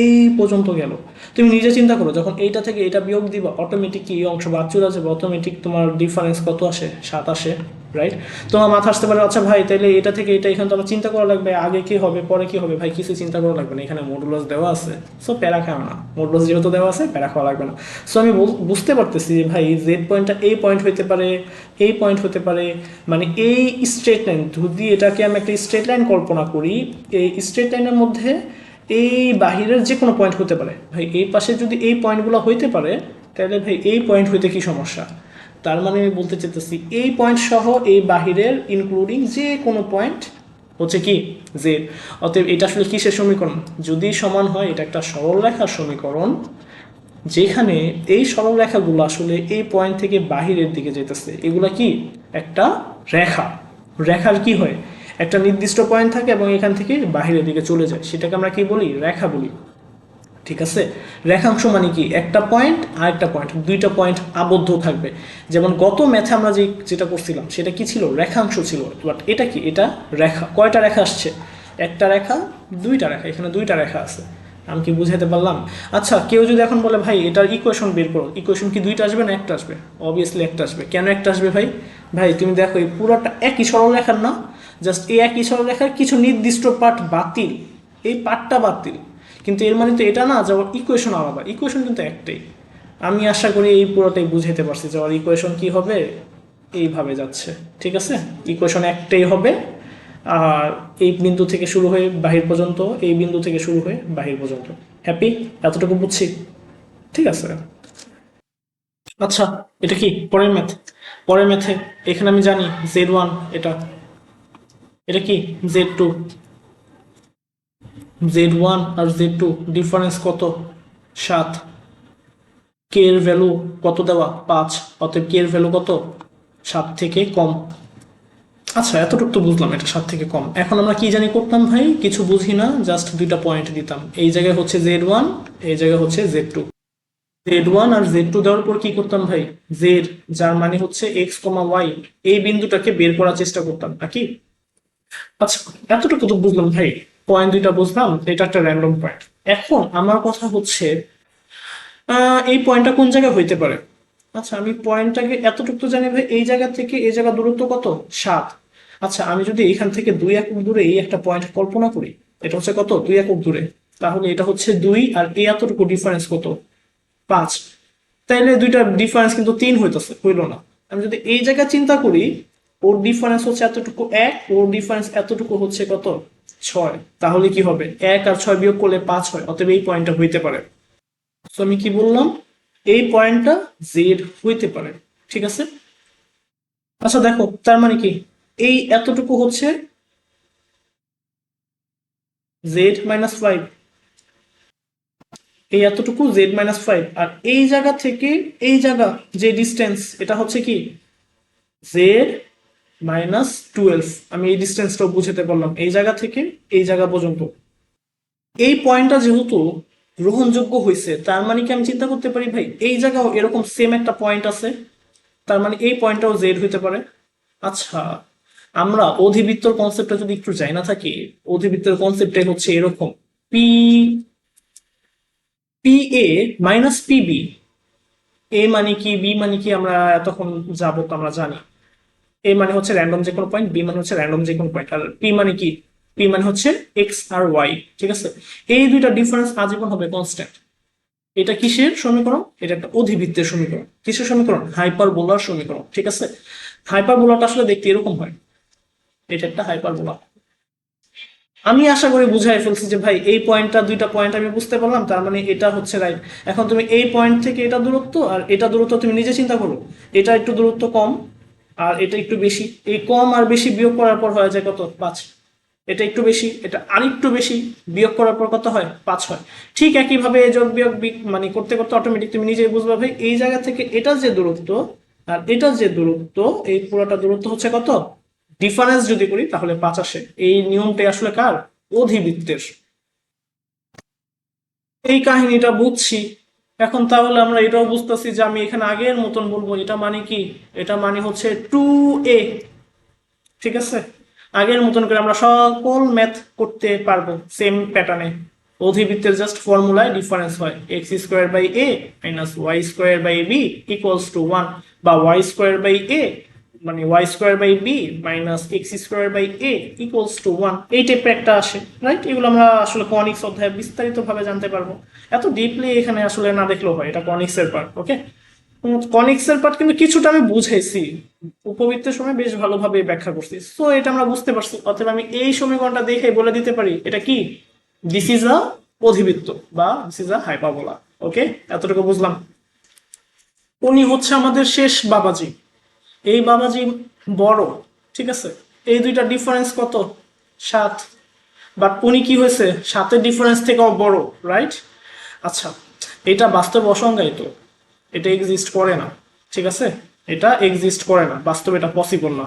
এই পর্যন্ত গেল। তুমি নিজে চিন্তা করো, যখন এইটা থেকে এটা বিয়োগ দিবা, অটোমেটিক কি এই অংশ বাদ চলে যাবে? অটোমেটিক তোমার ডিফারেন্স কত আসে? 7 আসে, রাইট? তোমার মাথা আসতে পারে আচ্ছা ভাই তাহলে এটা থেকে এটা এখানে তো আমার চিন্তা করা লাগবে, আগে কি হবে পরে কি হবে? ভাই কিছু চিন্তা করা লাগবে না, এখানে মডুলাস দেওয়া আছে। সো প্যারা খাও না, মডুলাস যেহেতু দেওয়া আছে প্যারা খাওয়া লাগবে না। সো আমি বুঝতে পারতেছি যে ভাই জেড পয়েন্টটা এই পয়েন্ট হইতে পারে, এই পয়েন্ট হতে পারে, মানে এই স্ট্রেট লাইন, যদি এটাকে আমি একটা স্ট্রেট লাইন কল্পনা করি, এই স্ট্রেট লাইনের মধ্যে এই বাহিরের যে কোনো পয়েন্ট হতে পারে। ভাই এই পাশে যদি এই পয়েন্টগুলো হইতে পারে, তাহলে ভাই এই পয়েন্ট হইতে কি সমস্যা? তার মানে আমি বলতে চাইতেছি এই পয়েন্ট সহ এই বাহিরের ইনক্লুডিং যে কোনো পয়েন্ট হচ্ছে কি? জেড। অতএব এটা আসলে কিসের সমীকরণ? যদি সমান হয়, এটা একটা সরলরেখার সমীকরণ, যেখানে এই সরলরেখাগুলো আসলে এই পয়েন্ট থেকে বাহিরের দিকে যেতেছে। এগুলা কি? একটা রেখা। রেখার কি হয়? একটা নির্দিষ্ট পয়েন্ট থাকে এবং এখান থেকে বাহিরের দিকে চলে যায়, সেটাকে আমরা কি বলি? রেখা বলি। ঠিক আছে, রেখাংশ মানে কি? একটা পয়েন্ট আর একটা পয়েন্ট, দুইটা পয়েন্ট আবদ্ধ থাকবে। যেমন গত ম্যাথে আমরা যেটা করছিলাম সেটা কি ছিল? রেখাংশ ছিল। বাট এটা কি? এটা রেখা। কয়টা রেখা আসছে? একটা রেখা, দুইটা রেখা, এখানে দুইটা রেখা আছে। আমি কি বুঝাইতে পারলাম? আচ্ছা কেউ যদি এখন বলে ভাই এটার ইকুয়েশন বের করো, ইকুয়েশন কি দুইটা আসবে না একটা আসবে? অবভিয়াসলি একটা আসবে। কেন একটা আসবে ভাই? ভাই তুমি দেখো এই পুরোটা একই সরলরেখার না, জাস্ট এই একই সরলরেখার কিছু নির্দিষ্ট পার্ট বাতিল, এই পার্টটা বাতিল। কিন্তু এর মানে তো এটা না যে ইকুয়েশন আলাদা, ইকুয়েশন কিন্তু একটাই। আমি আশা করি এই পুরোটাই বুঝাইতে পারছি যে ওর ইকুয়েশন কি হবে, এইভাবে যাচ্ছে। ঠিক আছে, ইকুয়েশন একটাই হবে, আর এই বিন্দু থেকে শুরু হয়ে বাহির পর্যন্ত, এই বিন্দু থেকে শুরু হয়ে বাহির পর্যন্ত। হ্যাপি? এতটুকু বুঝছি? ঠিক আছে। আচ্ছা, এটা কি পরের ম্যাথ? পরের ম্যাথে এখানে আমি জানি Z1, এটা এটা কি Z2। Z1 আর Z2 ডিফারেন্স কত? 7। কে এর ভ্যালু কত দেওয়া? 5। অতএব কে এর ভ্যালু কত? 7 থেকে কম। আচ্ছা, এতটুকু তো বুঝলাম এটা 7 থেকে কম। এখন আমরা কি জানি করতাম ভাই? কিছু বুঝি না, জাস্ট দুইটা পয়েন্ট দিতাম। এই জায়গায় হচ্ছে Z1, এই জায়গায় হচ্ছে Z2। Z1 আর Z2 দেওয়ার পর কি করতাম ভাই? Z, যার মানে হচ্ছে x, y, এই বিন্দুটাকে বের করার চেষ্টা করতাম নাকি? আচ্ছা, এতটুকু তো বুঝলাম ভাই, পয়েন্ট দুইটা বুঝলাম, এটা একটা র্যান্ডম পয়েন্ট। এখন আমার কথা হচ্ছে এই পয়েন্টটা কোন জায়গায় হইতে পারে? আচ্ছা, আমি পয়েন্টটাকে এতটুকু তো জানি ভাই, এই জায়গা থেকে এই জায়গা দূরত্ব কত? 7। আচ্ছা, আমি যদি এখান থেকে 2 একক দূরে এই একটা পয়েন্ট কল্পনা করি, এটা হচ্ছে কত? 2 একক দূরে। তাহলে এটা হচ্ছে 2, আর এই এতটুকু ডিফারেন্স কত? 5। তাইলে দুইটা ডিফারেন্স কিন্তু 3 হইতেছে, হইল না। আমি যদি এই জায়গায় চিন্তা করি, ওর ডিফারেন্স হচ্ছে এতটুকু 1, ওর ডিফারেন্স এতটুকু হচ্ছে কত? 6। তাহলে কি হবে? 1 আর 6 বিয়োগ করলে 5 হয়, অতএব এই পয়েন্টটা হইতে পারে। তো আমি কি বললাম? এই পয়েন্টটা জেড হইতে পারে। ঠিক আছে। আচ্ছা দেখো, তার মানে কি এই এতটুকু হচ্ছে Z-5, এই এতটুকু Z-5, আর এই জায়গা থেকে এই জায়গা যে ডিস্টেন্স, এটা হচ্ছে কি Z-12। আমি এই ডিস্টেন্সটাও বুঝাতে পারলাম, এই জায়গা থেকে এই জায়গা পর্যন্ত। এই পয়েন্টটা যেহেতু গ্রহণযোগ্য হয়েছে, তার মানে কি আমি চিন্তা করতে পারি ভাই এই জায়গাও এরকম সেম একটা পয়েন্ট আছে, তার মানে এই পয়েন্টটাও জেড হইতে পারে। আচ্ছা, আমরা অধিবৃত্তর কনসেপ্টটা যদি একটু যাই না থাকি, অধিবৃত্তের কনসেপ্টটাই হচ্ছে এরকম, P P A minus PB, A মানে কি বি মানে কি আমরা এতক্ষণ যাবত আমরা জানি। এ মানে হচ্ছে র্যান্ডম যে কোনো পয়েন্ট, বি মানে হচ্ছে র্যান্ডম যে কোনো পয়েন্ট, আর পি মানে কি? পি মানে হচ্ছে এক্স আর ওয়াই। ঠিক আছে, এই দুইটা ডিফারেন্স আজীবন হবে কনস্ট্যান্ট। এটা কিসের সমীকরণ? এটা একটা অধিবৃত্তের সমীকরণ। কিসের সমীকরণ? হাইপারবোলার সমীকরণ। ঠিক আছে, হাইপারবোলাটা আসলে দেখতে এরকম হয়, এটা একটা হাইপারবোলা। আমি আশা করি বুঝাই ফেলছি যে ভাই এই পয়েন্টটা, দুইটা পয়েন্ট আমি বুঝতে পারলাম, তার মানে এটা হচ্ছে রাইট। এখন তুমি এই পয়েন্ট থেকে এটা দূরত্ব আর এটা দূরত্ব তুমি নিজে চিন্তা করো, এটা একটু দূরত্ব কম আর এটা একটু বেশি, এই কম আর বেশি বিয়োগ করার পর হয়ে যায় কত? 5। এটা একটু বেশি, এটা আরেকটু বেশি, বিয়োগ করার পর কত হয়? 5 হয়। ঠিক একইভাবে এই যোগ বিয়োগ মানে করতে করতে অটোমেটিক তুমি নিজেই বুঝবা ভাই এই জায়গা থেকে এটা যে দূরত্ব আর এটা যে দূরত্ব, এই পুরোটা দূরত্ব হচ্ছে কত? ডিফারেন্স যদি করি তাহলে 5 আসে। এই নিয়মটাই আসলে কার? অধিবৃত্তের। এই কাহিনীটা বুঝছি। এখন তাহলে আমরা এটাও বুঝতেছি যে আমি এখানে আগের মতন বলবো, এটা মানে কি? এটা মানে হচ্ছে 2a। ঠিক আছে, আগের মতন করে আমরা সকল ম্যাথ করতে পারবো সেম প্যাটার্নে। অধিবৃত্তের জাস্ট ফর্মুলায় ডিফারেন্স হয়, X square by A minus Y square by B equals to 1, বা ওয়াই স্কোয়ার বাই এ মানে Y square by B minus X square by A equals to 1, এই টাইপের একটা আসে, রাইট? এগুলো আমরা আসলে কনিক্স অধ্যায়ে বিস্তারিত ভাবে জানতে পারবো, এত ডিপলি এখানে আসলে না দেখলেও হয়। এটা কনিক্স এর পার্ট, ওকে। কনিক্স এর পার্ট কিন্তু কিছুটা আমি বুঝাইছি, উপবৃত্তের সময় বেশ ভালোভাবে ব্যাখ্যা করছি, সো এটা আমরা বুঝতে পারছি। অতএব আমি এই সমীকরণটা দেখে বলে দিতে পারি এটা কি? দিস ইজ আ অধিবৃত্ত, বা দিস ইজ আ হাইপারবোলা। ওকে, এতটুকু বুঝলাম। উনি হচ্ছে আমাদের শেষ বাবাজি। এই বাবাজি বড়, ঠিক আছে। এই দুইটা ডিফারেন্স কত? 7। বাট উনি কি হয়েছে? 7-এর ডিফারেন্স থেকেও বড়, রাইট? আচ্ছা, এটা বাস্তব অসংজ্ঞায়িত, এটা এক্সিস্ট করে না। ঠিক আছে, এটা এক্সিস্ট করে না, বাস্তবে এটা পসিবল না।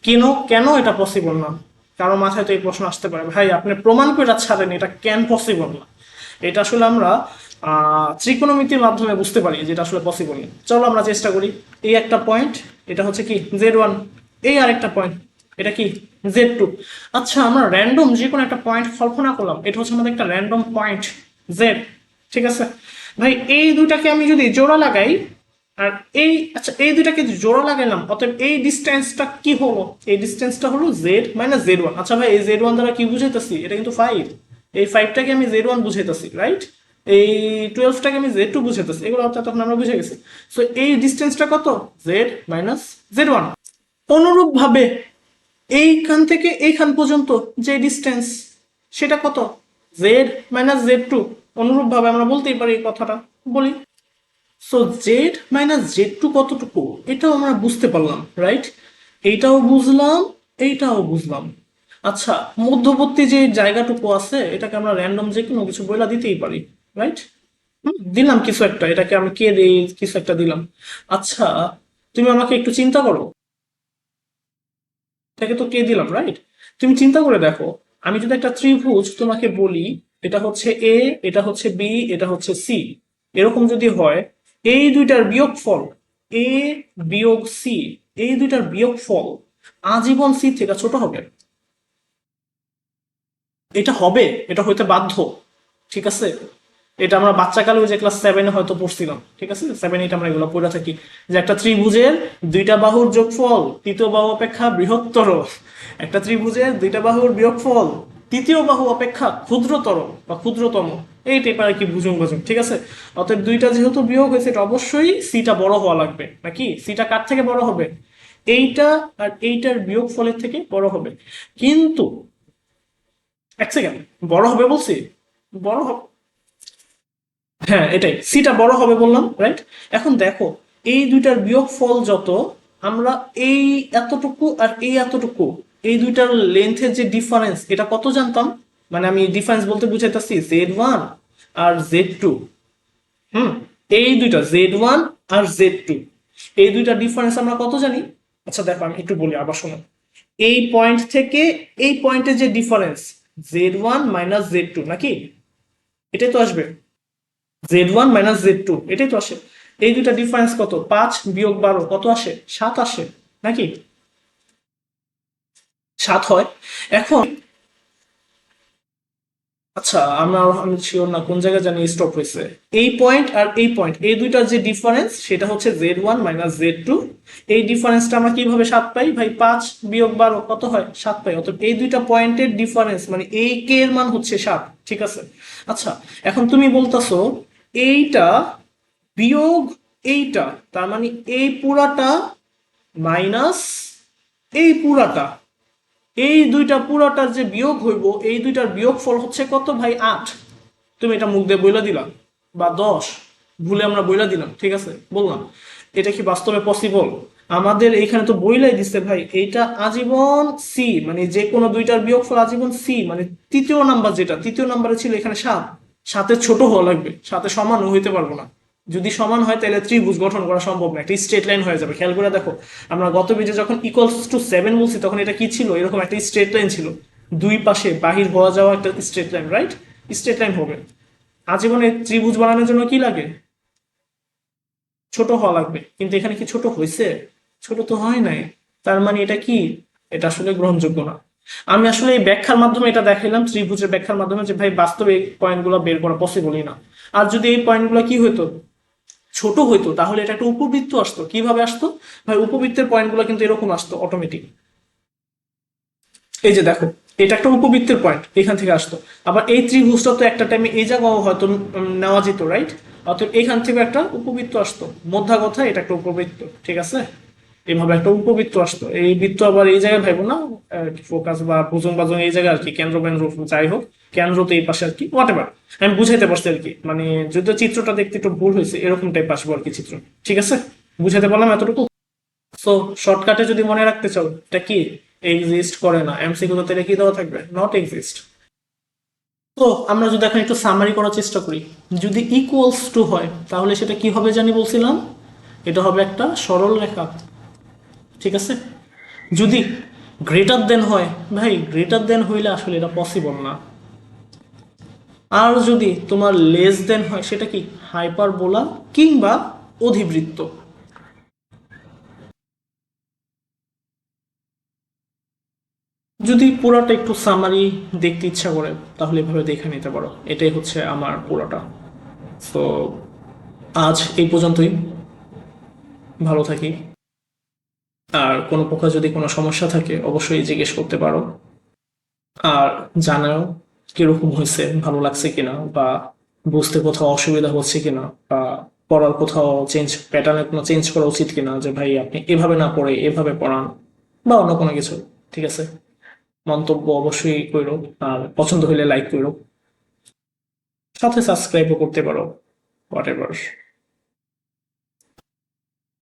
কেন কেন এটা পসিবল না? কারো মাথায় তো এই প্রশ্ন আসতে পারে, ভাই আপনি প্রমাণ করে ছাড়েন এটা কেন পসিবল না। এটা আসলে আমরা ত্রিকোণমিতির মাধ্যমে বুঝতে পারি যেটা আসলে পসিবল না। চলো আমরা চেষ্টা করি। এই একটা পয়েন্ট, এটা হচ্ছে কি Z1, এই আরেকটা পয়েন্ট, এটা কি Z2। আচ্ছা, আমরা র্যান্ডম যে কোনো একটা পয়েন্ট কল্পনা করলাম, এটা হচ্ছে আমাদের একটা র্যান্ডম পয়েন্ট Z। ঠিক আছে ভাই, এই দুইটাকে আমি যদি জোড়া লাগাই, আর এই, আচ্ছা এই দুইটাকে জোড়া লাগাইলাম, অতএব এই ডিস্টেন্সটা কি হলো? এই ডিস্টেন্সটা হলো Z-Z1। আচ্ছা ভাই, এই Z1 দ্বারা কি বুঝাইতেছি? এটা কিন্তু 5, এই 5টাকে আমি Z1 বুঝাইতেছি, রাইট? এই 12টাকে আমি Z2 বুঝাইতেছি, এগুলো অর্থাৎ তখন আমরা বুঝে গেছি। সো এই ডিস্টেন্সটা কত? Z minus Z1। অনুরূপ ভাবে এইখান থেকে এইখান পর্যন্ত যে ডিস্টেন্স সেটা কত? Z minus Z2। অনুরূপ ভাবে আমরা বলতেই পারি এই কথাটা, বলি। সো জেড মাইনাস Z2 কতটুকু এটাও আমরা বুঝতে পারলাম, রাইট? এইটাও বুঝলাম, এইটাও বুঝলাম। আচ্ছা, মধ্যবর্তী যে জায়গাটুকু আছে এটাকে আমরা র্যান্ডম যে কোনো কিছু বইলা দিতেই পারি, রাইট? দিলাম কিছু একটা, এটাকে আমি কে দেই, কিছু একটা দিলাম। আচ্ছা, তুমি আমাকে একটু চিন্তা করো, এটাকে তো কে দিলাম, রাইট? তুমি চিন্তা করে দেখো, আমি যদি একটা ত্রিভুজ তোমাকে বলি, এটা হচ্ছে এ, এটা হচ্ছে বি, এটা হচ্ছে সি, এরকম যদি হয়, এই দুইটার বিয়োগফল এ বিয়োগ সি, এই দুইটার বিয়োগফল আজীবন সি থেকে ছোট হবে। এটা হবে, এটা হইতে বাধ্য, ঠিক আছে? এটা আমরা বাচ্চাকালে ওই যে ক্লাস 7-এ হয়তো পড়ছিলাম, ঠিক আছে? 7-8 আমরা এগুলো পড়ে থাকি, যে একটা ত্রিভুজের দুইটা বাহুর যোগফল তৃতীয় বাহু অপেক্ষা বৃহত্তর, একটা ত্রিভুজের দুইটা বাহুর বিয়োগফল তৃতীয় বাহু অপেক্ষা ক্ষুদ্রতর বা ক্ষুদ্রতম। এই টাইপের আর কি বুঝুন বুঝুন, ঠিক আছে? অতএব দুইটা যেহেতু বিয়োগ হয়েছে, এটা অবশ্যই সিটা বড় হওয়া লাগবে, নাকি? সিটা কার থেকে বড় হবে? এইটা আর এইটার বিয়োগ ফলের থেকে বড় হবে। কিন্তু এক সেকেন্ড, বড় হবে বলছি? বড় হবে, হ্যাঁ এটাই, সিটা বড় হবে বললাম, রাইট? এখন দেখো, এই দুইটার বিয়োগফল যত, আমরা এই এতটুকু আর এই এতটুকু, এই দুইটার লেন্থের যে ডিফারেন্স এটা কত জানতাম? মানে আমি ডিফারেন্স বলতে বুঝাইতেছি Z1 আর Z2। এই দুইটা Z1 আর Z2, এই দুইটা ডিফারেন্স আমরা কত জানি? আচ্ছা দেখো, আমি একটু বলি, আবার শোনো। এই পয়েন্ট থেকে এই পয়েন্টের যে ডিফারেন্স Z1 মাইনাস Z2, নাকি? এটাই তো আসবে, Z1 মাইনাস Z2, এটাই তো আসে। এই দুইটা ডিফারেন্স কত? 5 বিয়োগ 12 কত আসে? 7 আসে, নাকি? 7 হয়। এখন আচ্ছা, আমি শিওর না কোন জায়গায় জানি স্টপ হয়েছে। এই পয়েন্ট আর এই পয়েন্ট, এই দুইটার যে ডিফারেন্স সেটা হচ্ছে Z1 মাইনাস Z2। এই ডিফারেন্সটা আমরা কিভাবে 7 পাই ভাই? 5 বিয়োগ 12 কত হয়? 7 পাই। অর্থাৎ এই দুইটা পয়েন্টের ডিফারেন্স মানে এই কে এর মান হচ্ছে 7, ঠিক আছে? আচ্ছা, এখন তুমি বলতাছো এইটা বিয়োগ এইটা, তার মানে এই পুরাটা মাইনাস এই পুরাটা, এই দুইটা পুরাটার যে বিয়োগ হইব, এই দুইটার বিয়োগ ফল হচ্ছে কত ভাই? 8। তুমি এটা মুখ দিয়ে বইলা দিলাম, বা 10 ভুলে আমরা বইলা দিলাম, ঠিক আছে, বললাম। এটা কি বাস্তবে পসিবল? আমাদের এইখানে তো বইলাই দিচ্ছে ভাই, এইটা আজীবন সি, মানে যে কোনো দুইটার বিয়োগফল আজীবন সি, মানে তৃতীয় নাম্বার, যেটা তৃতীয় নাম্বারে ছিল এখানে 7, 7-এর ছোট হওয়া লাগবে, 7-এর সমানও হইতে পারবো না। যদি সমান হয় তাহলে ত্রিভুজ গঠন করা সম্ভব না, একটা স্ট্রেট লাইন হয়ে যাবে। খেয়াল করে দেখো, আমরা গত পেজে যখন ইকুয়ালস টু 7 বলছি তখন এটা কি ছিল? এরকম একটা স্ট্রেট লাইন ছিল, দুই পাশে বাহির হওয়া যাওয়া একটা straight line, right? Straight line হবে। আজীবনে ত্রিভুজ বানানোর জন্য কি লাগে? ছোট হওয়া লাগবে। কিন্তু এখানে কি ছোট হয়েছে? ছোট তো হয় নাই। তার মানে এটা কি? এটা আসলে গ্রহণযোগ্য না। আমি আসলে এই ব্যাখ্যার মাধ্যমে এটা দেখাইলাম, ত্রিভুজের ব্যাখ্যার মাধ্যমে, যে ভাই বাস্তবে এই পয়েন্টগুলো বের করা পসিবলই না। আর যদি এই পয়েন্টগুলো কি হইতো, ছোট হইতো, তাহলে এটা একটা উপবৃত্ত আসতো। কিভাবে আসতো ভাই? উপবৃত্তের পয়েন্টগুলো কিন্তু এরকম আসতো অটোমেটিক। এই যে দেখো, এটা একটা উপবৃত্তের পয়েন্ট, এখান থেকে আসতো। আবার এই ত্রিভুজটা তো একটা টাইমে এই জায়গাও হয়তো নেওয়া যেত, রাইট? অতএব এখান থেকে একটা উপবৃত্ত আসতো, মধ্যা কথা এটা একটা উপবৃত্ত, ঠিক আছে? এইভাবে একটা উপবৃত্ত আসতো। এই বৃত্ত আবার এই জায়গায় ভাইবো না, ফোকাস বা ভুজং বাজং এই জায়গায় আর কি, কেন্দ্র কেন্দ্র যাই হোক, কেন্দ্র তো এই পাশে আর কি, হোয়াট এভার। আমি বুঝাইতে পারছি আর কি, মানে যদিও চিত্রটা দেখতে একটু ভুল হয়েছে, এরকম টাইপ আসবো আর কি চিত্র, ঠিক আছে? বুঝাইতে পারলাম এতটুকু। সো শর্টকাটে যদি মনে রাখতে চাও, এটা কি এক্সিস্ট করে না, এমসিকিউ তে কি দেওয়া থাকবে? Not exist. তো আমরা যদি এখন একটু সামারি করার চেষ্টা করি, যদি ইকুয়ালস টু হয় তাহলে সেটা কি হবে জানি বলছিলাম? এটা হবে একটা সরল রেখা, ঠিক আছে? যদি গ্রেটার দেন হয়, ভাই গ্রেটার দেন হইলে আসলে এটা পসিবল না। আর যদি তোমার লেস দেন হয়, সেটা কি হাইপারবোলা কিংবা অধিবৃত্ত। যদি পুরাটা একটু সামারি দেখতে ইচ্ছা করে তাহলে এভাবে দেখে নিতে পারো। এটাই হচ্ছে আমার পুরোটা। তো আজ এই পর্যন্তই, ভালো থাকি। আর কোনো প্রকার যদি কোনো সমস্যা থাকে অবশ্যই জিজ্ঞেস করতে পারো। আর জানাও কিরকম হয়েছে, ভালো লাগছে কিনা, বা বুঝতে কোথাও অসুবিধা হচ্ছে কিনা, বা পড়ার কোথাও প্যাটার্নে কোনো চেঞ্জ করা উচিত কিনা, যে ভাই আপনি এভাবে না পড়ে এভাবে পড়ান, বা অন্য কোনো কিছু। ঠিক আছে, মন্তব্য অবশ্যই করো, আর পছন্দ হইলে লাইক করো, সাথে সাবস্ক্রাইবও করতে পারো, হোয়াট এভার।